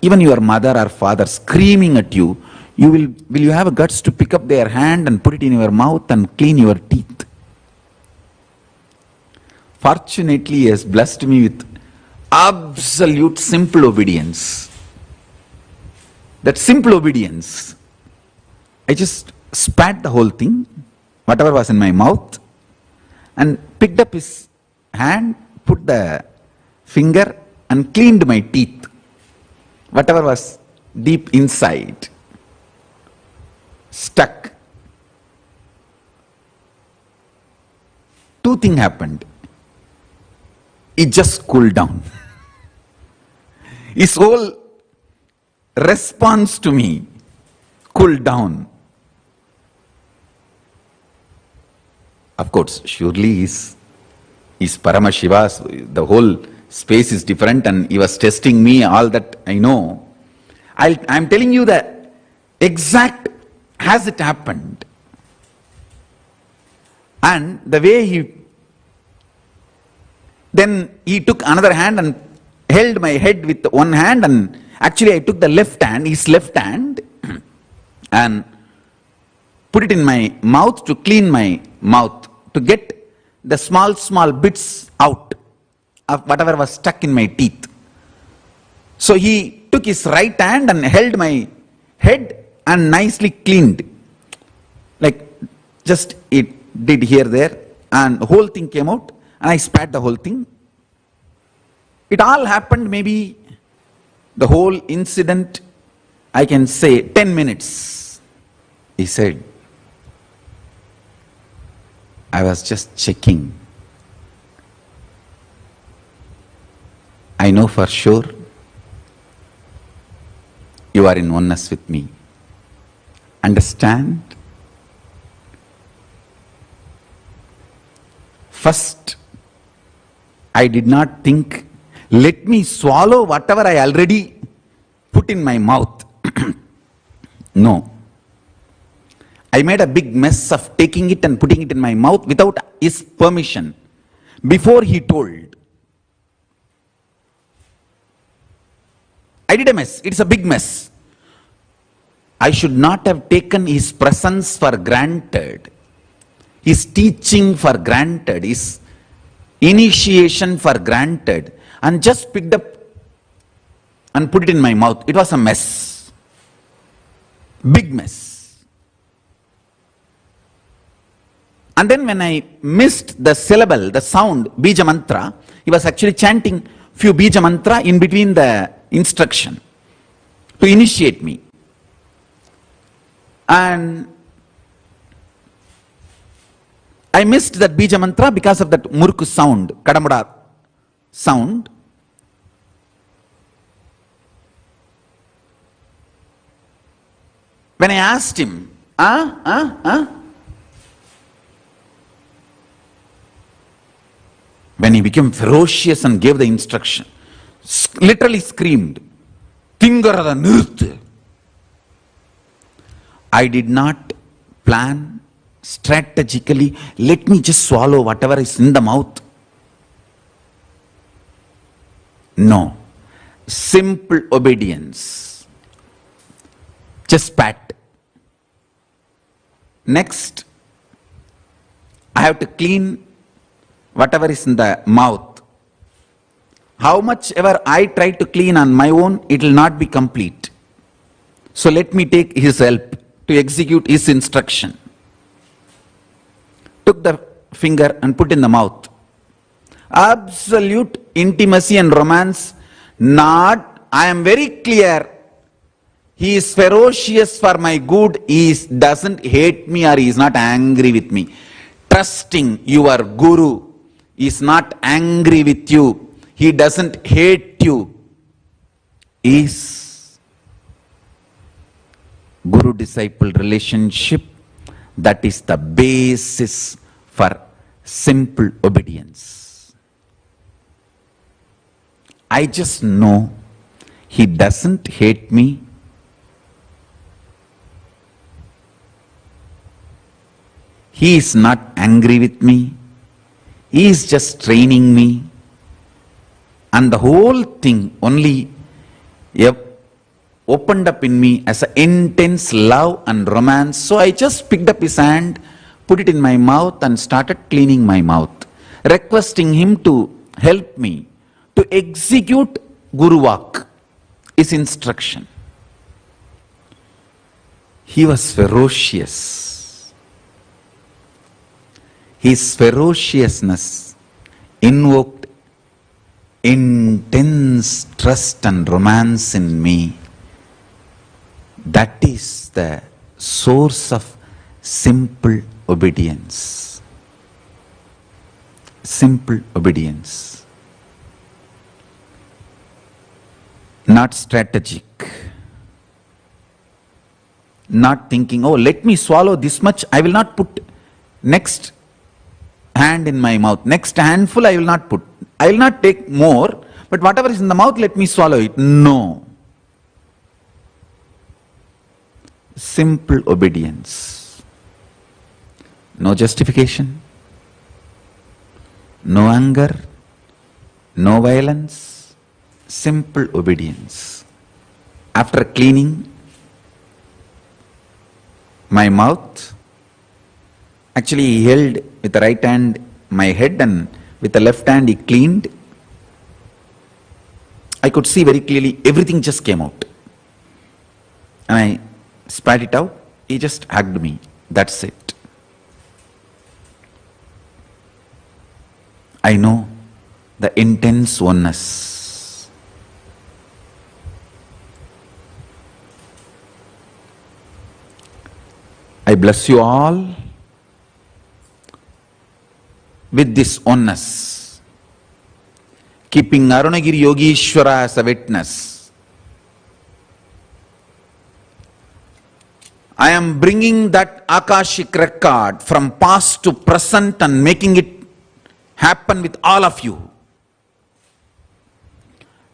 even your mother or father screaming at you, will you have a guts to pick up their hand and put it in your mouth and clean your teeth? Fortunately, he has blessed me with absolute simple obedience. That simple obedience, I just spat the whole thing, whatever was in my mouth, and picked up his hand, put the finger and cleaned my teeth, whatever was deep inside, stuck. Two things happened. It just cooled down. His whole response to me cooled down. Of course, surely he's Paramashiva, the whole space is different, and he was testing me, all that I know. I'm telling you the exact as it happened. And the way then he took another hand and held my head with one hand, and actually I took the left hand, his left hand, and put it in my mouth to clean my mouth, to get the small bits out of whatever was stuck in my teeth. So he took his right hand and held my head and nicely cleaned. Like just it did here, there, and the whole thing came out, and I spat the whole thing. It all happened, maybe the whole incident, I can say 10 minutes. He said, I was just checking. I know for sure you are in oneness with me. Understand? First, I did not think, let me swallow whatever I already put in my mouth. No. I made a big mess of taking it and putting it in my mouth without his permission, before he told. I did a mess. It's a big mess. I should not have taken his presence for granted, his teaching for granted, his initiation for granted, and just picked up and put it in my mouth. It was a mess. Big mess. And then when I missed the syllable, the sound, Bija Mantra, he was actually chanting few Bija Mantra in between the instruction to initiate me. And I missed that Bija Mantra because of that Murku sound, Kadamada sound. When I asked him, when he became ferocious and gave the instruction, literally screamed, Tingarada Nirthu. I did not plan strategically, let me just swallow whatever is in the mouth. No. Simple obedience. Just pat. Next, I have to clean whatever is in the mouth. How much ever I try to clean on my own, it will not be complete. So let me take his help to execute his instruction. Took the finger and put in the mouth. Absolute intimacy and romance. Not, I am very clear, he is ferocious for my good, doesn't hate me or he is not angry with me. Trusting your guru, he is not angry with you, he doesn't hate you, is guru-disciple relationship. That is the basis for simple obedience. I just know he doesn't hate me. He is not angry with me. He is just training me. And the whole thing only opened up in me as an intense love and romance. So I just picked up his hand, put it in my mouth and started cleaning my mouth, requesting him to help me to execute Guru Vak, his instruction. He was ferocious. His ferociousness invoked intense trust and romance in me. That is the source of simple obedience. Simple obedience. Not strategic. Not thinking, oh, let me swallow this much, I will not put next hand in my mouth. Next handful I will not put. I will not take more, but whatever is in the mouth, let me swallow it. No. Simple obedience. No justification. No anger. No violence. Simple obedience. After cleaning my mouth, actually he held with the right hand my head and with the left hand he cleaned. I could see very clearly everything just came out. And I spat it out. He just hugged me. That's it. I know the intense oneness. I bless you all with this oneness, keeping Arunagiri Yogeshwara as a witness. I am bringing that Akashic record from past to present and making it happen with all of you.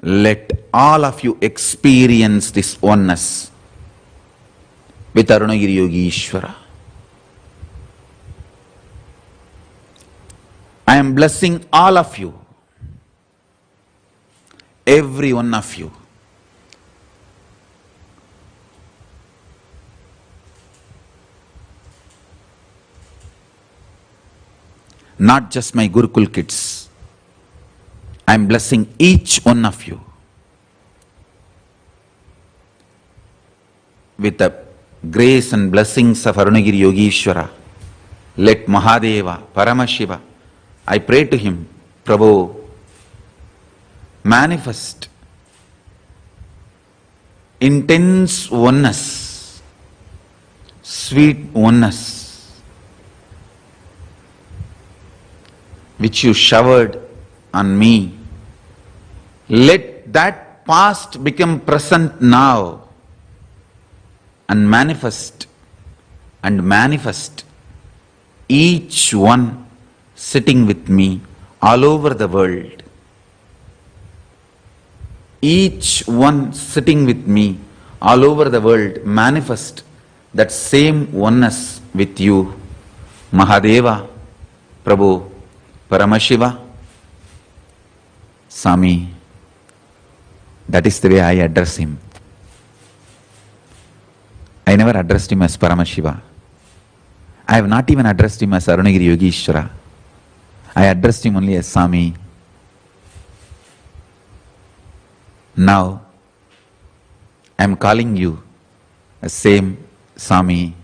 Let all of you experience this oneness with Arunagiri Yogeshwara. I am blessing all of you, every one of you. Not just my Gurukul kids. I am blessing each one of you with the grace and blessings of Arunagiri Yogeshwara. Let Mahadeva, Paramashiva, I pray to him, Prabhu, manifest intense oneness, sweet oneness, which you showered on me. Let that past become present now and manifest each one sitting with me all over the world. Each one sitting with me all over the world manifest that same oneness with you. Mahadeva, Prabhu, Paramashiva, Sami, That is the way I address him. I never addressed him as Paramashiva. I have not even addressed him as Arunagiri Yogeshwara. I addressed him only as Swami. Now, I am calling you as same Swami.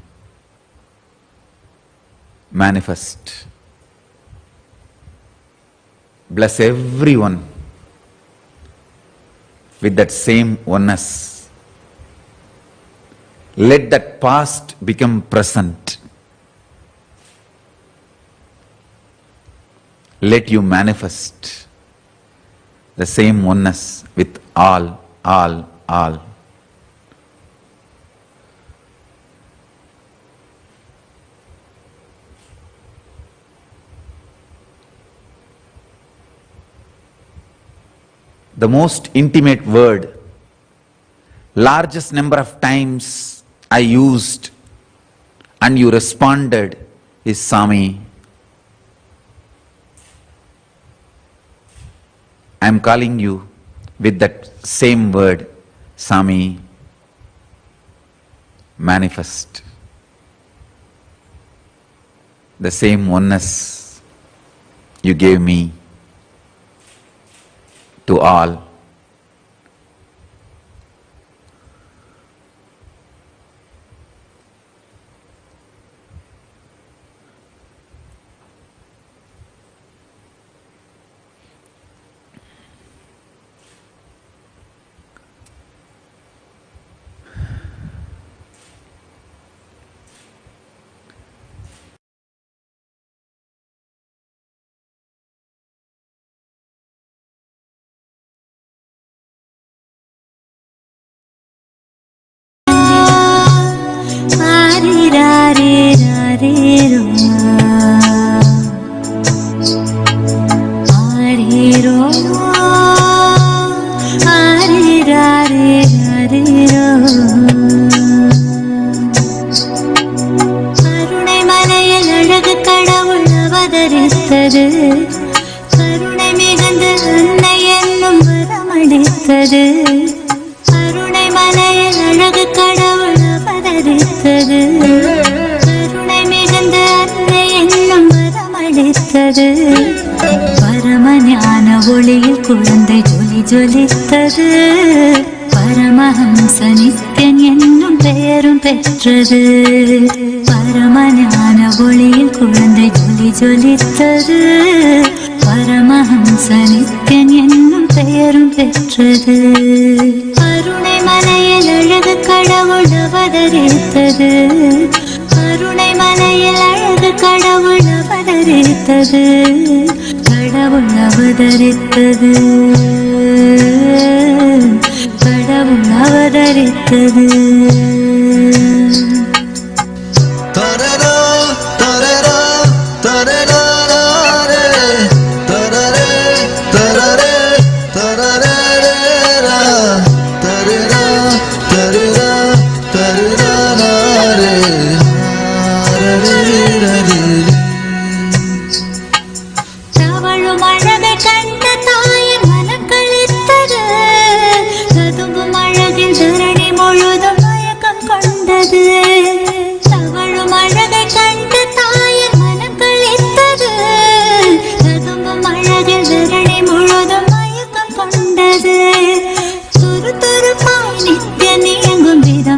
Manifest. Bless everyone with that same oneness. Let that past become present. Let you manifest the same oneness with all. The most intimate word, largest number of times I used and you responded is Swami. I am calling you with that same word, Swami. Manifest the same oneness you gave me to all. கருணை மிகுந்த அன்னை என்னும் வரமளித்தது. கருணை மலையில் அழகு கடவுள் அவதரித்தது. கருணை மிகுந்த அன்னை என்னும் வரமளித்தது. பரம ஞான ஒளியில் குழந்தை ஜொலி ஜொலித்தது. பரமஹம்ச நித்யன் என்னும் பெயரும் பெற்றது. பரம ஞான ஒளியில் குழந்தை ஜொலி ஜொலித்தது. பரமஹம்ச நித்யன் என்னும் பெயரும் பெற்றது. கருணை மலையில் அழகு கடவுள் அவதரித்தது. கருணை மலையில் அழகு கடவுள் அவதரித்தது. கடவுள் அவதரித்தது. கடவுள் அவதரித்தது.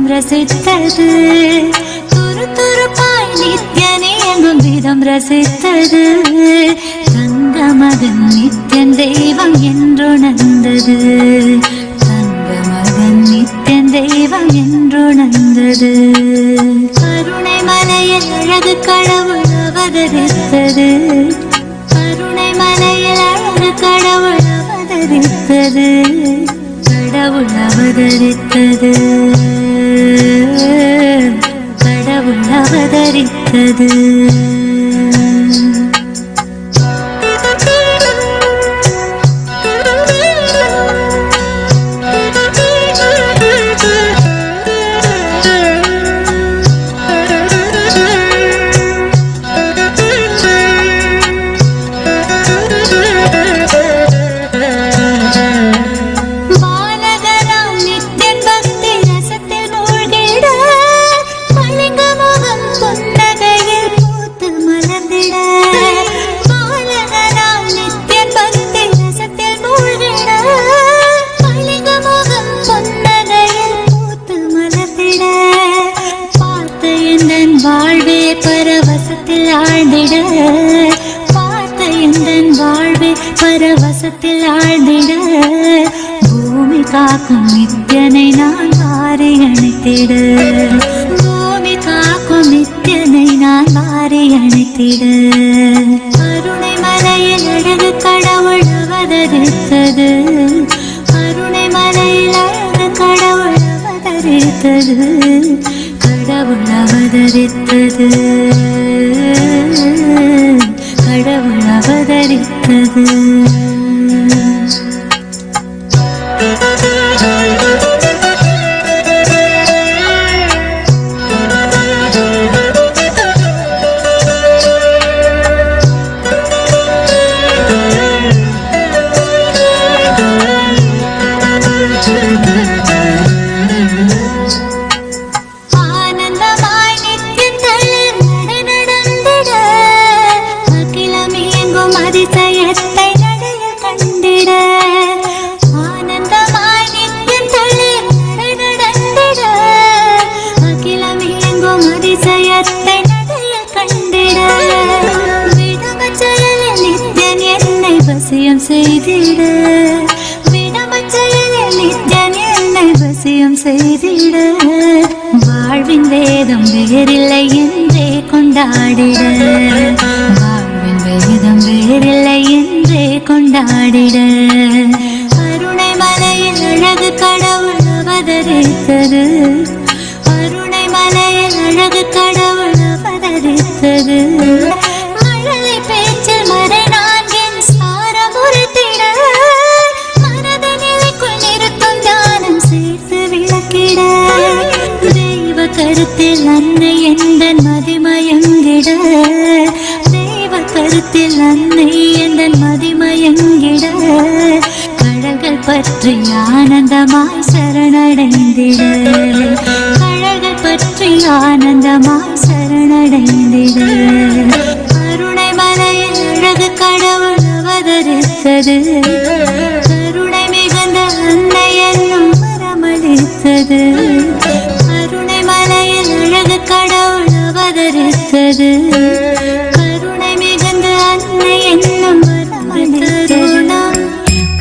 ரசித்தது. துரு துருப்பாய் நித்யனே எங்கும் வீதம் ரசித்தது. தங்க மகன் நித்யன் தெய்வம் என்றுணர்ந்தது. தங்க மகன் நித்யன் தெய்வம் என்றுணர்ந்தது. கருணை மலையில் அழகு கடவுள் அவதரித்தது. கருணை மலையில் அழகு கடவுள் அவதரித்தது. கடவுள் அவதரித்தது. கடவுள் அவதரித்தது. வானக பரவசத்தில் ஆழ்ந்திட பூமி காக்கும் நித்தியனை நான் வாரி அணைத்திட பூமி காக்கும் நித்தியனை நான் வாரி அணைத்திட கருணை மலையில் அழகு கடவுள் அவதரித்தது கருணை மலையில் அழகு கடவுள் அவதரித்தது கடவுள் அவதரித்தது கடவுள் அவதரித்தது வசியம் செய்திட விடமச்செயலில் நித்யன் என்னை வசியம் செய்திட வாழ்வின் வேதம் வேறில்லை என்றே கொண்டாடிட வாழ்வின் வேதம் வேறில்லை என்றே கொண்டாடிட கருணை மலையில் அழகு கடவுள் அவதரித்தது கருணை மலையில் அழகு கடவுள் அவதரித்தது மழலை பேச்சில் மறை நான்கின் சாரமுறுத்திட மனதனிலைக்குள் நிறுத்தும் ஞானம் சேர்த்து விளக்கிட தெய்வ கருத்தில் அன்னை எந்தன் மதிமயங்கிட தெய்வ கருத்தில் அன்னை எந்தன் மதிமயங்கிட கழல்கள் பற்றி ஆனந்தமாய் சரணடைந்திட கழல்கள் பற்றி ஆனந்தமாய் சரணடைந்திட கருணை மலையில் அழகு கடவுள் அவதரித்தது கருணை மிகுந்த அன்னை என்னும் வரமளித்தது கருணை மலையில் அழகு கடவுள் அவதரித்தது கருணை மிகுந்த அன்னை என்னும் வரமளித்தது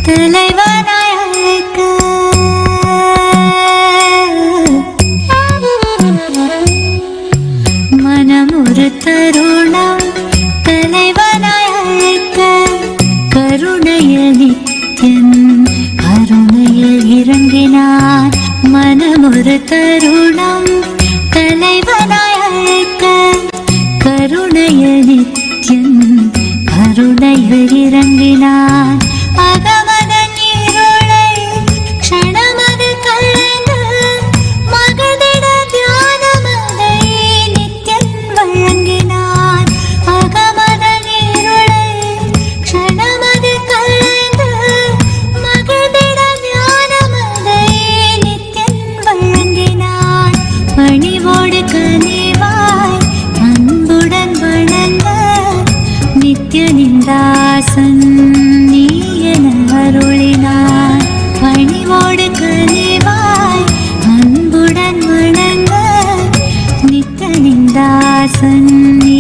தலைவனாய் அழைக்க மனம் ஒரு தருணம் தலைவனாய் அழைக்க கருணையில் நித்யன் கருணையில் இறங்கினான் மனம் ஒரு தருணம் தலைவனாய் அழைக்க கருணையில் நித்யன் கருணையில் இறங்கினான் அகமதன் இருளை க்ஷணமது கலைந்து மகதிட தியானமதை நித்யன் வழங்கினான் அகமதன் இருளை க்ஷணமது கலைந்து மகதிட தியானமதை நித்யன் வழங்கினான் பணிவோடு கனிவாய் அன்புடன் வணங்க நித்யனின் தாசன் நீ என அருளினான் பணிவோடு கனிவாய் அன்புடன் வணங்க நித்யனின் தாசன் நீ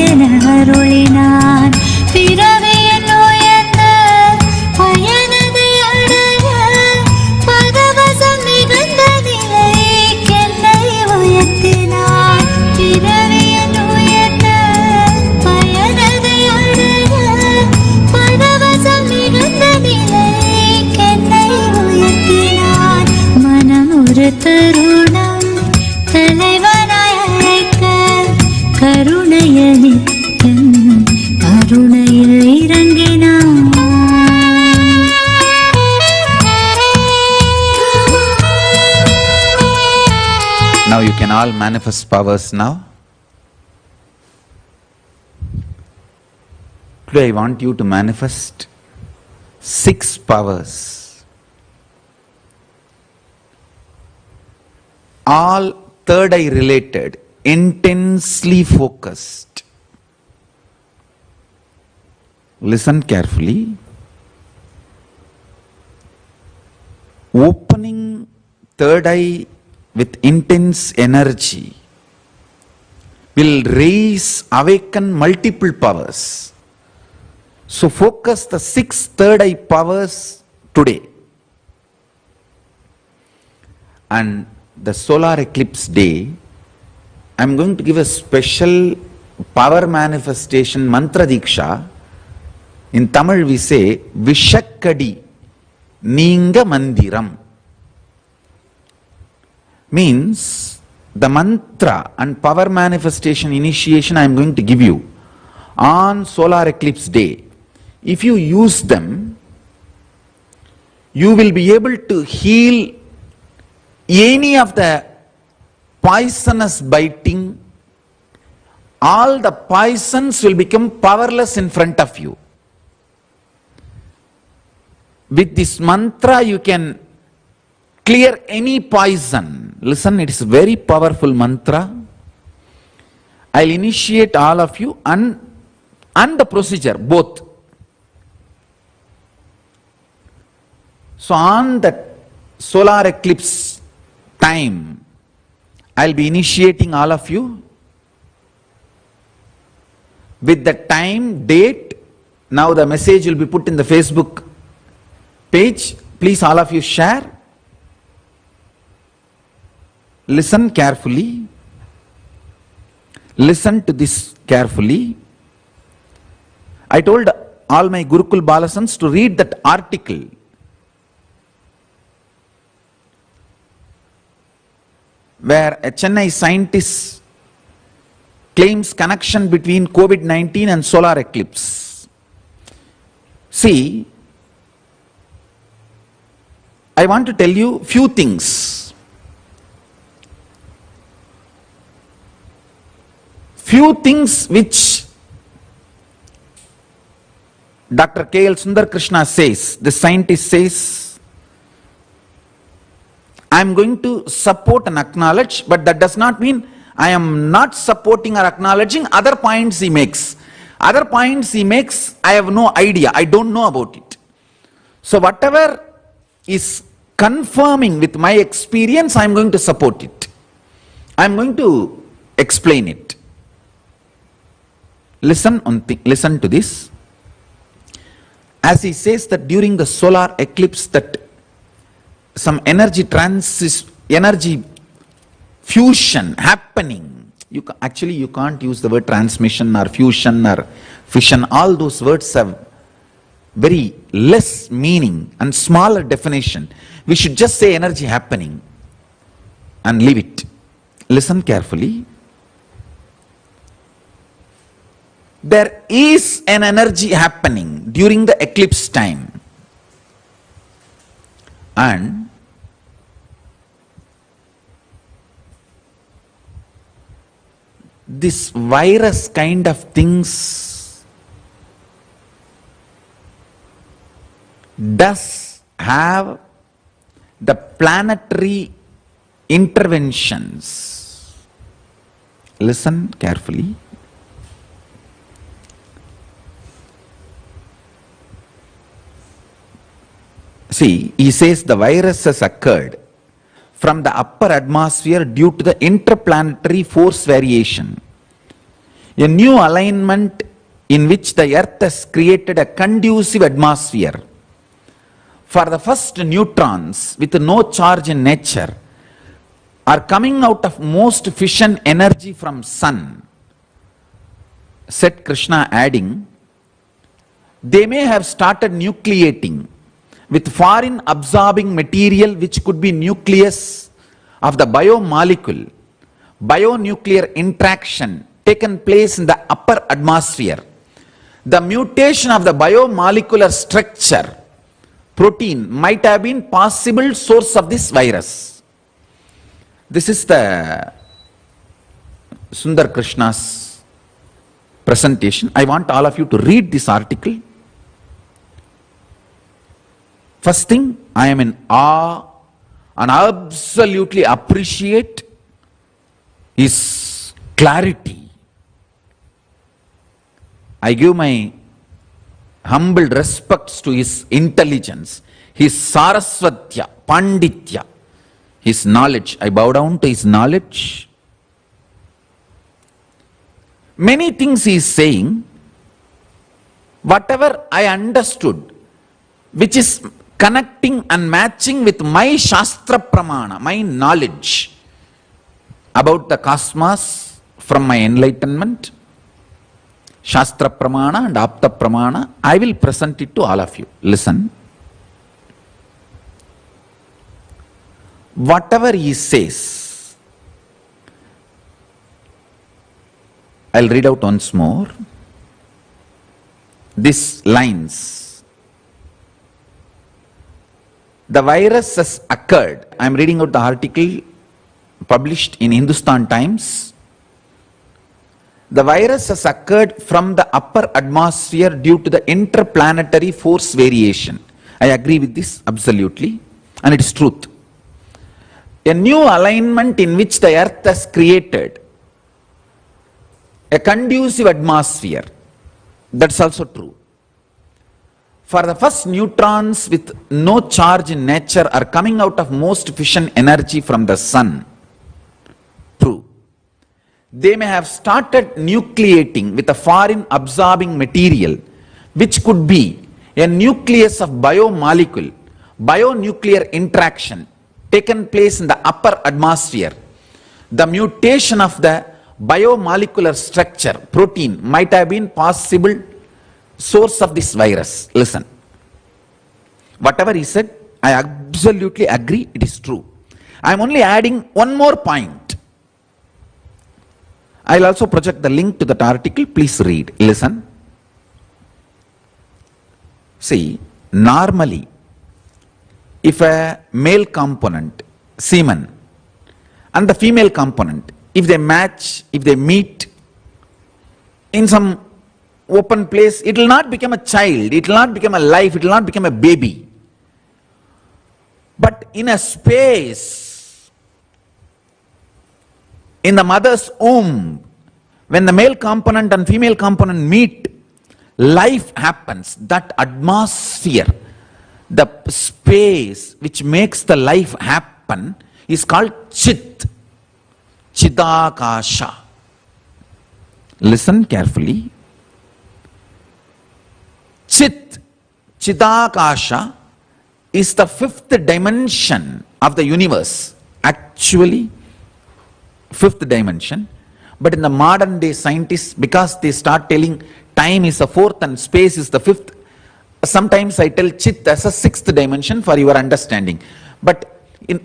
என அருளினான் பிறவியின் உயர்ந்த பயனதை அடைய பரவசம் மிகுந்த நிலைக்கென்னை உயர்த்தினான் பிறவியின் உயர்ந்த பயனதை அடைய பரவசம் மிகுந்த நிலைக்கென்னை உயர்த்தினான் மனம் ஒரு தருணம் தலைவனாய் அழைக்க கருணையில் நித்யன் கருணையில் இறங்கினான் Now you can all manifest powers now. Today I want you to manifest 6 powers. All third eye related, intensely focused. Listen carefully. Opening third eye with intense energy will awaken multiple powers. So focus the 6 third eye powers today. And the solar eclipse day, I'm going to give a special power manifestation mantra diksha. In Tamil we say Vishakkadi Ninga Mandiram. Means the mantra and power manifestation initiation I am going to give you on solar eclipse day. If you use them, you will be able to heal any of the poisonous biting. All the poisons will become powerless in front of you. With this mantra you can clear any poison. Listen, it is a very powerful mantra. I'll initiate all of you and the procedure, both. So on the solar eclipse time, I'll be initiating all of you with the time, date. Now the message will be put in the Facebook page. Please all of you share. Listen carefully. Listen to this carefully. I told all my Gurukul Balasans to read that article. Where a Chennai scientist claims connection between COVID-19 and solar eclipse. See, I want to tell you few things. Few things which Dr. K.L. Sundar Krishna says, the scientist says, I am going to support and acknowledge, but that does not mean I am not supporting or acknowledging other points he makes. Other points he makes, I have no idea, I don't know about it. So whatever is confirming with my experience, I am going to support it. I am going to explain it. Listen to this. As he says that during the solar eclipse that some energy fusion happening. Actually you can't use the word transmission or fusion or fission. All those words have very less meaning and smaller definition. We should just say energy happening and leave it. Listen carefully. There is an energy happening during the eclipse time, and this virus kind of things does have the planetary interventions. Listen carefully. See, he says the virus has occurred from the upper atmosphere due to the interplanetary force variation. A new alignment in which the earth has created a conducive atmosphere for the first neutrons with no charge in nature are coming out of most fission energy from sun, said Krishna, adding, they may have started nucleating with foreign absorbing material which could be nucleus of the biomolecule, bionuclear interaction taken place in the upper atmosphere. The mutation of the biomolecular structure, protein, might have been possible source of this virus. This is the Sundar Krishna's presentation. I want all of you to read this article. First thing, I am in awe and absolutely appreciate his clarity. I give my humble respects to his intelligence, his sarasvatya, panditya, his knowledge. I bow down to his knowledge. Many things he is saying whatever I understood, which is connecting and matching with my Shastra Pramana, my knowledge about the cosmos from my enlightenment, Shastra Pramana and Apta Pramana, I will present it to all of you. Listen. Whatever he says, I'll read out once more. These lines. The virus has occurred. I'm reading out the article published in Hindustan Times. The virus has occurred from the upper atmosphere due to the interplanetary force variation. I agree with this absolutely, and it is truth. A new alignment in which the earth has created a conducive atmosphere. That's also true. For the first, neutrons with no charge in nature are coming out of most fission energy from the sun. True. They may have started nucleating with a foreign absorbing material, which could be a nucleus of biomolecule, bionuclear interaction taken place in the upper atmosphere. The mutation of the biomolecular structure, protein, might have been possible source of this virus. Listen. Whatever he said, I absolutely agree, it is true. I am only adding one more point. I will also project the link to that article. Please read. Listen. See, normally, if a male component, semen, and the female component, if they match, if they meet in some open place, it will not become a child, it will not become a life, it will not become a baby. But in a space, in the mother's womb, when the male component and female component meet, life happens. That atmosphere, the space which makes the life happen, is called Chit, Chidakasha. Listen carefully. Chit, Chidakasha is the fifth dimension of the universe. Actually, fifth dimension. But in the modern day scientists, because they start telling time is the fourth and space is the fifth, sometimes I tell Chit as a sixth dimension for your understanding. But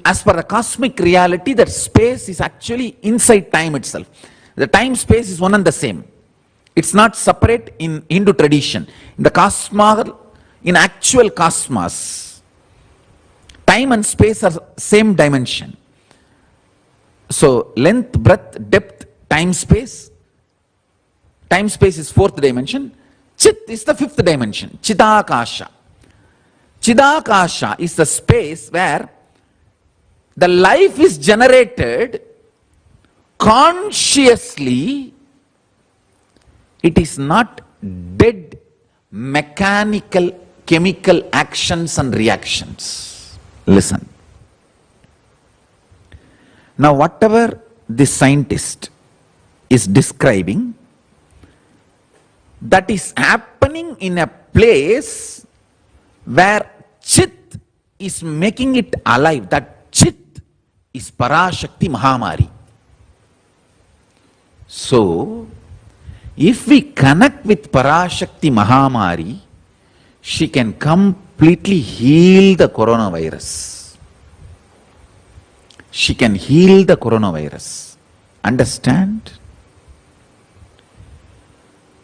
as per the cosmic reality, that space is actually inside time itself. The time-space is one and the same. It's not separate in Hindu tradition. In the cosmos, in actual cosmos, time and space are same dimension. So length, breadth, depth, time-space. Time-space is fourth dimension. Chit is the fifth dimension. Chidakasha. Chidakasha is the space where the life is generated consciously. It is not dead mechanical, chemical actions and reactions. Listen. Now whatever this scientist is describing, that is happening in a place where Chit is making it alive. That Chit is Parashakti Mahamari. So, if we connect with Parashakti Mahamari, she can completely heal the coronavirus. She can heal the coronavirus. Understand?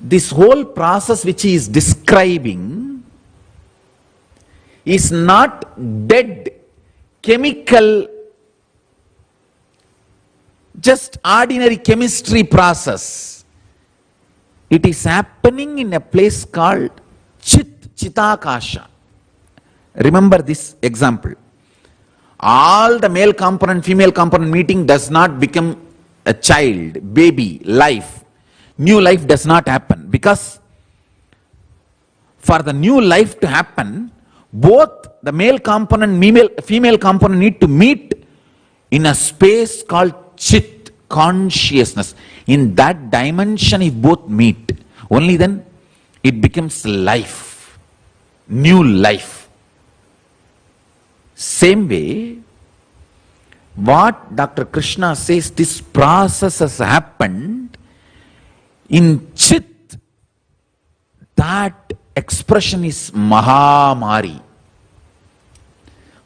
This whole process which he is describing is not dead chemical, just ordinary chemistry process. It is happening in a place called Chit, Chidakasha. Remember this example. All the male component, female component meeting does not become a child, baby, life. New life does not happen, because for the new life to happen, both the male component and female component need to meet in a space called Chit, consciousness. In that dimension, if both meet, only then it becomes life, new life. Same way, what Dr. Krishna says, this process has happened in Chit, that expression is Mahamari.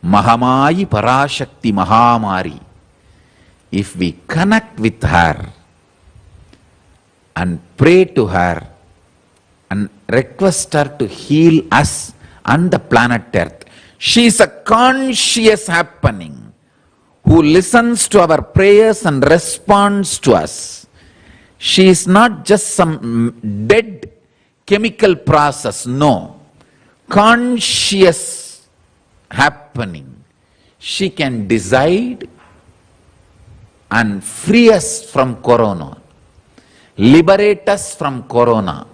Mahamayi Parashakti Mahamari. If we connect with her and pray to her and request her to heal us and the planet Earth, she is a conscious happening who listens to our prayers and responds to us. She is not just some dead chemical process, no. Conscious happening. She can decide and free us from corona, liberate us from corona.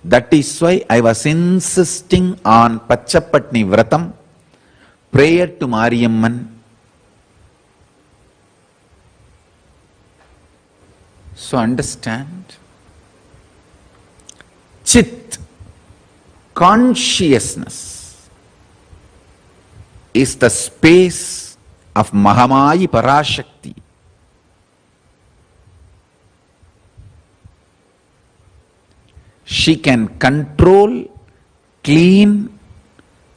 That is why I was insisting on Pachapatni Vratam, prayer to Mariamman. So understand, Chit, consciousness, is the space of Mahamayi Parashakti. She can control, clean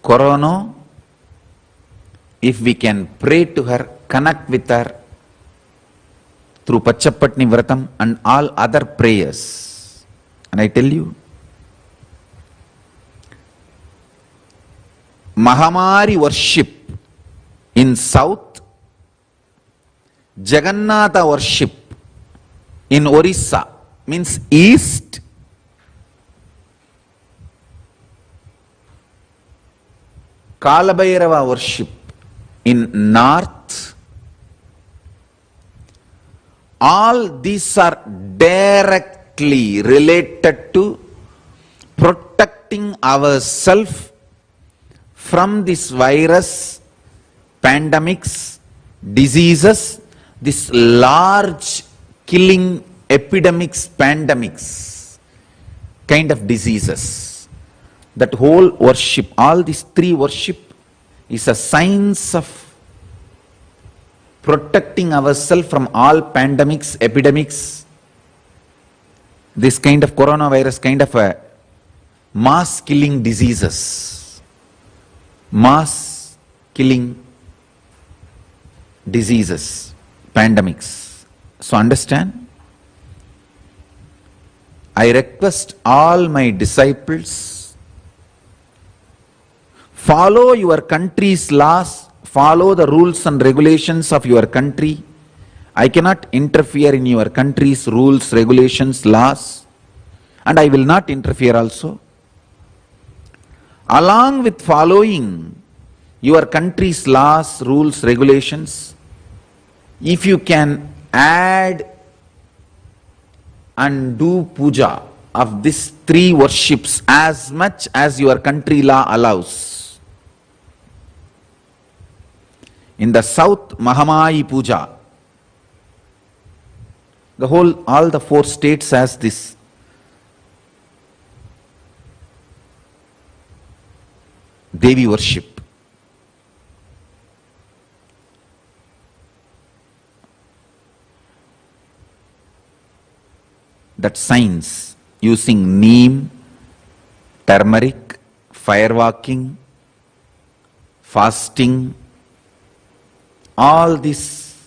corona if we can pray to her, connect with her through Pachapatni Vratam and all other prayers. And I tell you, Mahamari worship in south, Jagannatha worship in Orissa, means east, Kalabhairava worship in north. All these are directly related to protecting ourselves from this virus, pandemics, diseases, this large killing epidemics, pandemics, kind of diseases. That whole worship, all these three worship is a science of protecting ourselves from all pandemics, epidemics, this kind of coronavirus, kind of a mass killing diseases, mass killing diseases, pandemics. So understand, I request all my disciples, follow your country's laws, follow the rules and regulations of your country. I cannot interfere in your country's rules, regulations, laws, and I will not interfere also. Along with following your country's laws, rules, regulations, if you can add and do puja of these three worships as much as your country law allows. In the south, Mahamayi puja. All the 4 states has this. Devi worship. That science using neem, turmeric, firewalking, fasting, all this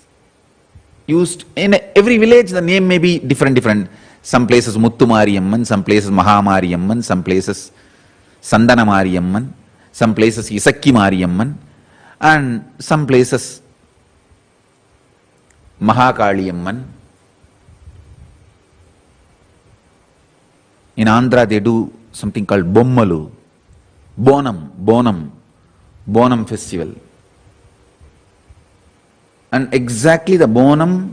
used in every village. The name may be different. Some places Muttu Mariyamman, some places Mahamariyamman, some places Sandana Mariyamman, some places Isakki Mariyamman, and some places Mahakaliyamman. In Andhra they do something called Bommalu, Bonam festival. And exactly the Bonam,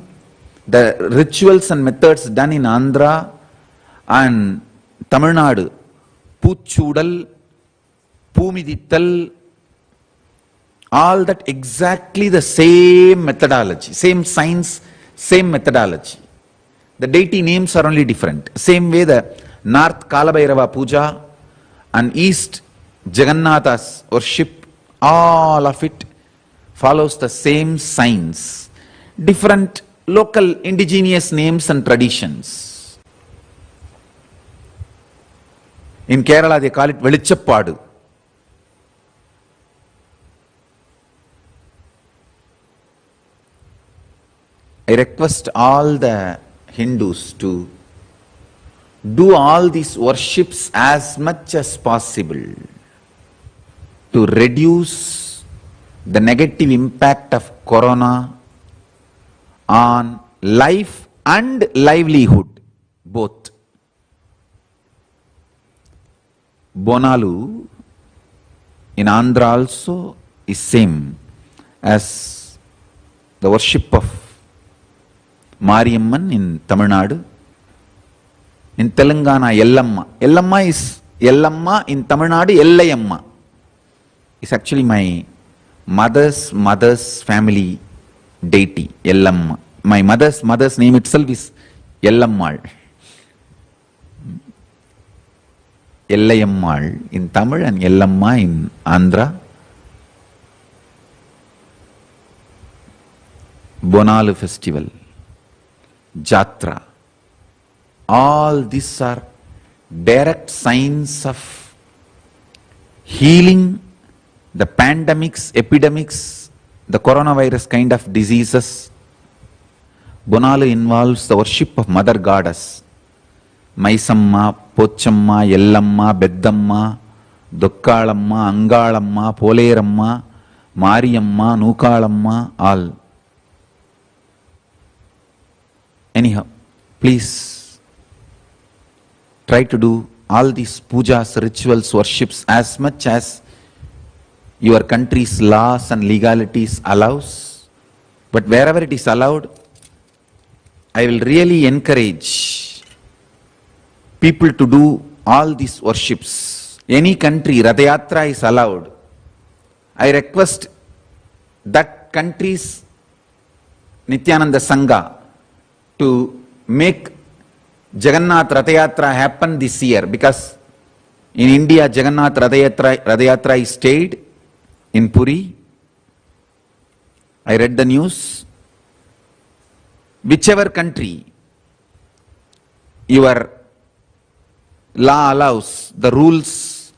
the rituals and methods done in Andhra and Tamil Nadu, Puchudal, Pumidittal, all that exactly the same methodology, same science, same methodology. The deity names are only different. Same way the North Kalabhairava Puja and East Jagannatha's worship, all of it follows the same signs, different local indigenous names and traditions. In Kerala they call it Velichappadu. I request all the Hindus to do all these worships as much as possible to reduce the negative impact of corona on life and livelihood, both. Bonalu in Andhra also is same as the worship of Mariamman in Tamil Nadu. In Telangana, Yellamma. Yellamma is Yellamma, in Tamil Nadu, Yellayamma. It's actually my mother's family deity, Yellamma. My mother's name itself is Yellammal. Yellayammal in Tamil and Yellamma in Andhra. Bonalu festival, Jatra. All these are direct signs of healing the pandemics, epidemics, the coronavirus kind of diseases. Bonalu involves the worship of Mother Goddess. Maisamma, Pochamma, Yellamma, Beddamma, Dukkalamma, Angalamma, Poleramma, Mariamma, Nukalamma, all. Anyhow, please try to do all these pujas, rituals, worships as much as your country's laws and legalities allows. But wherever it is allowed, I will really encourage people to do all these worships. Any country, Radayatra is allowed. I request that country's Nityananda Sangha to make Jagannath Radayatra happen this year, because in India Jagannath Radayatra is stayed in Puri. I read the news. Whichever country your law allows, the rules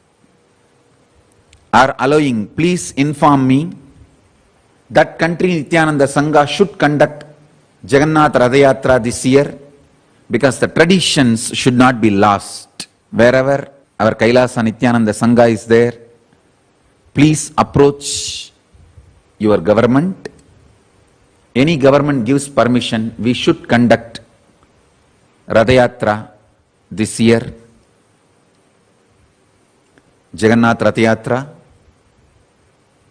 are allowing, please inform me. That country Nityananda Sangha should conduct Jagannath Radayatra this year, because the traditions should not be lost. Wherever our Kailasa Nityananda Sangha is there, please approach your government. Any government gives permission, we should conduct Radayatra this year. Jagannath Radayatra,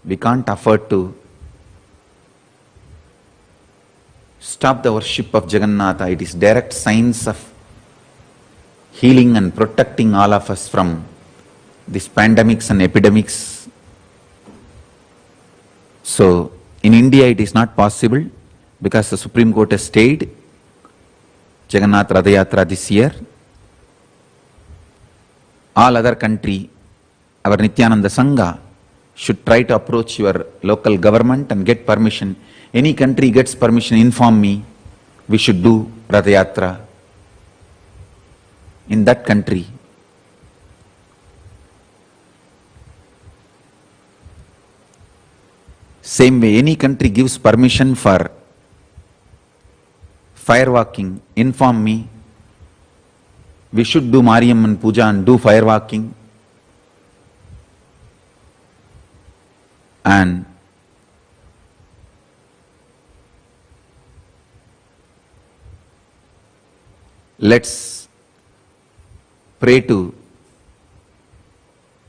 we can't afford to stop the worship of Jagannatha. It is direct signs of healing and protecting all of us from these pandemics and epidemics. So, in India it is not possible because the Supreme Court has stayed Jagannath Radayatra this year. All other country, our Nityananda Sangha should try to approach your local government and get permission. Any country gets permission, inform me. We should do Radayatra in that country. Same way, any country gives permission for firewalking, inform me. We should do Mariamman Puja and do firewalking. And let's pray to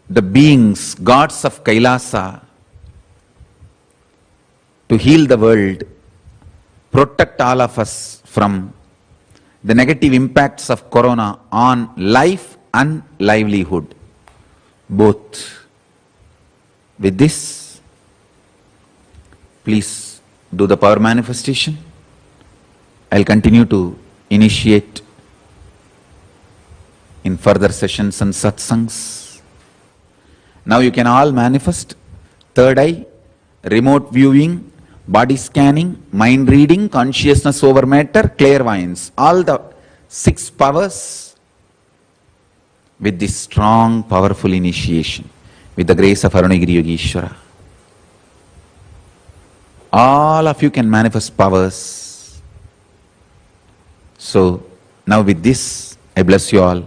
the beings, gods of Kailasa, to heal the world, protect all of us from the negative impacts of corona on life and livelihood, both. With this, please do the power manifestation. I'll continue to initiate in further sessions and satsangs. Now you can all manifest third eye, remote viewing, body scanning, mind reading, consciousness over matter, clairvoyance, all the 6 powers with this strong, powerful initiation, with the grace of Arunagiri Yogeshwara. All of you can manifest powers. So, now with this, I bless you all.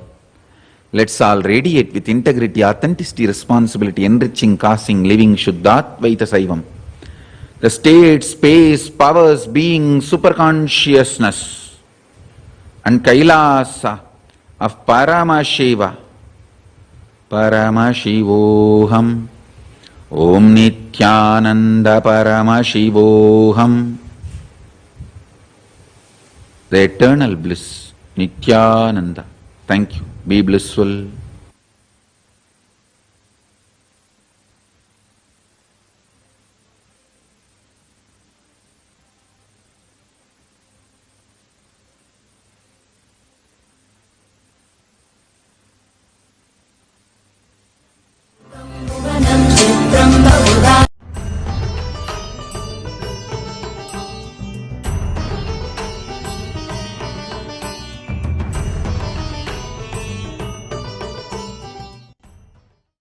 Let's all radiate with integrity, authenticity, responsibility, enriching, causing, living, Shuddhatvaita Saivam. The state, space, powers, being, superconsciousness, and Kailasa of Paramashiva. Paramashivoham. Om Nityananda Paramashivoham. The eternal bliss, Nityananda. Thank you. Be blissful.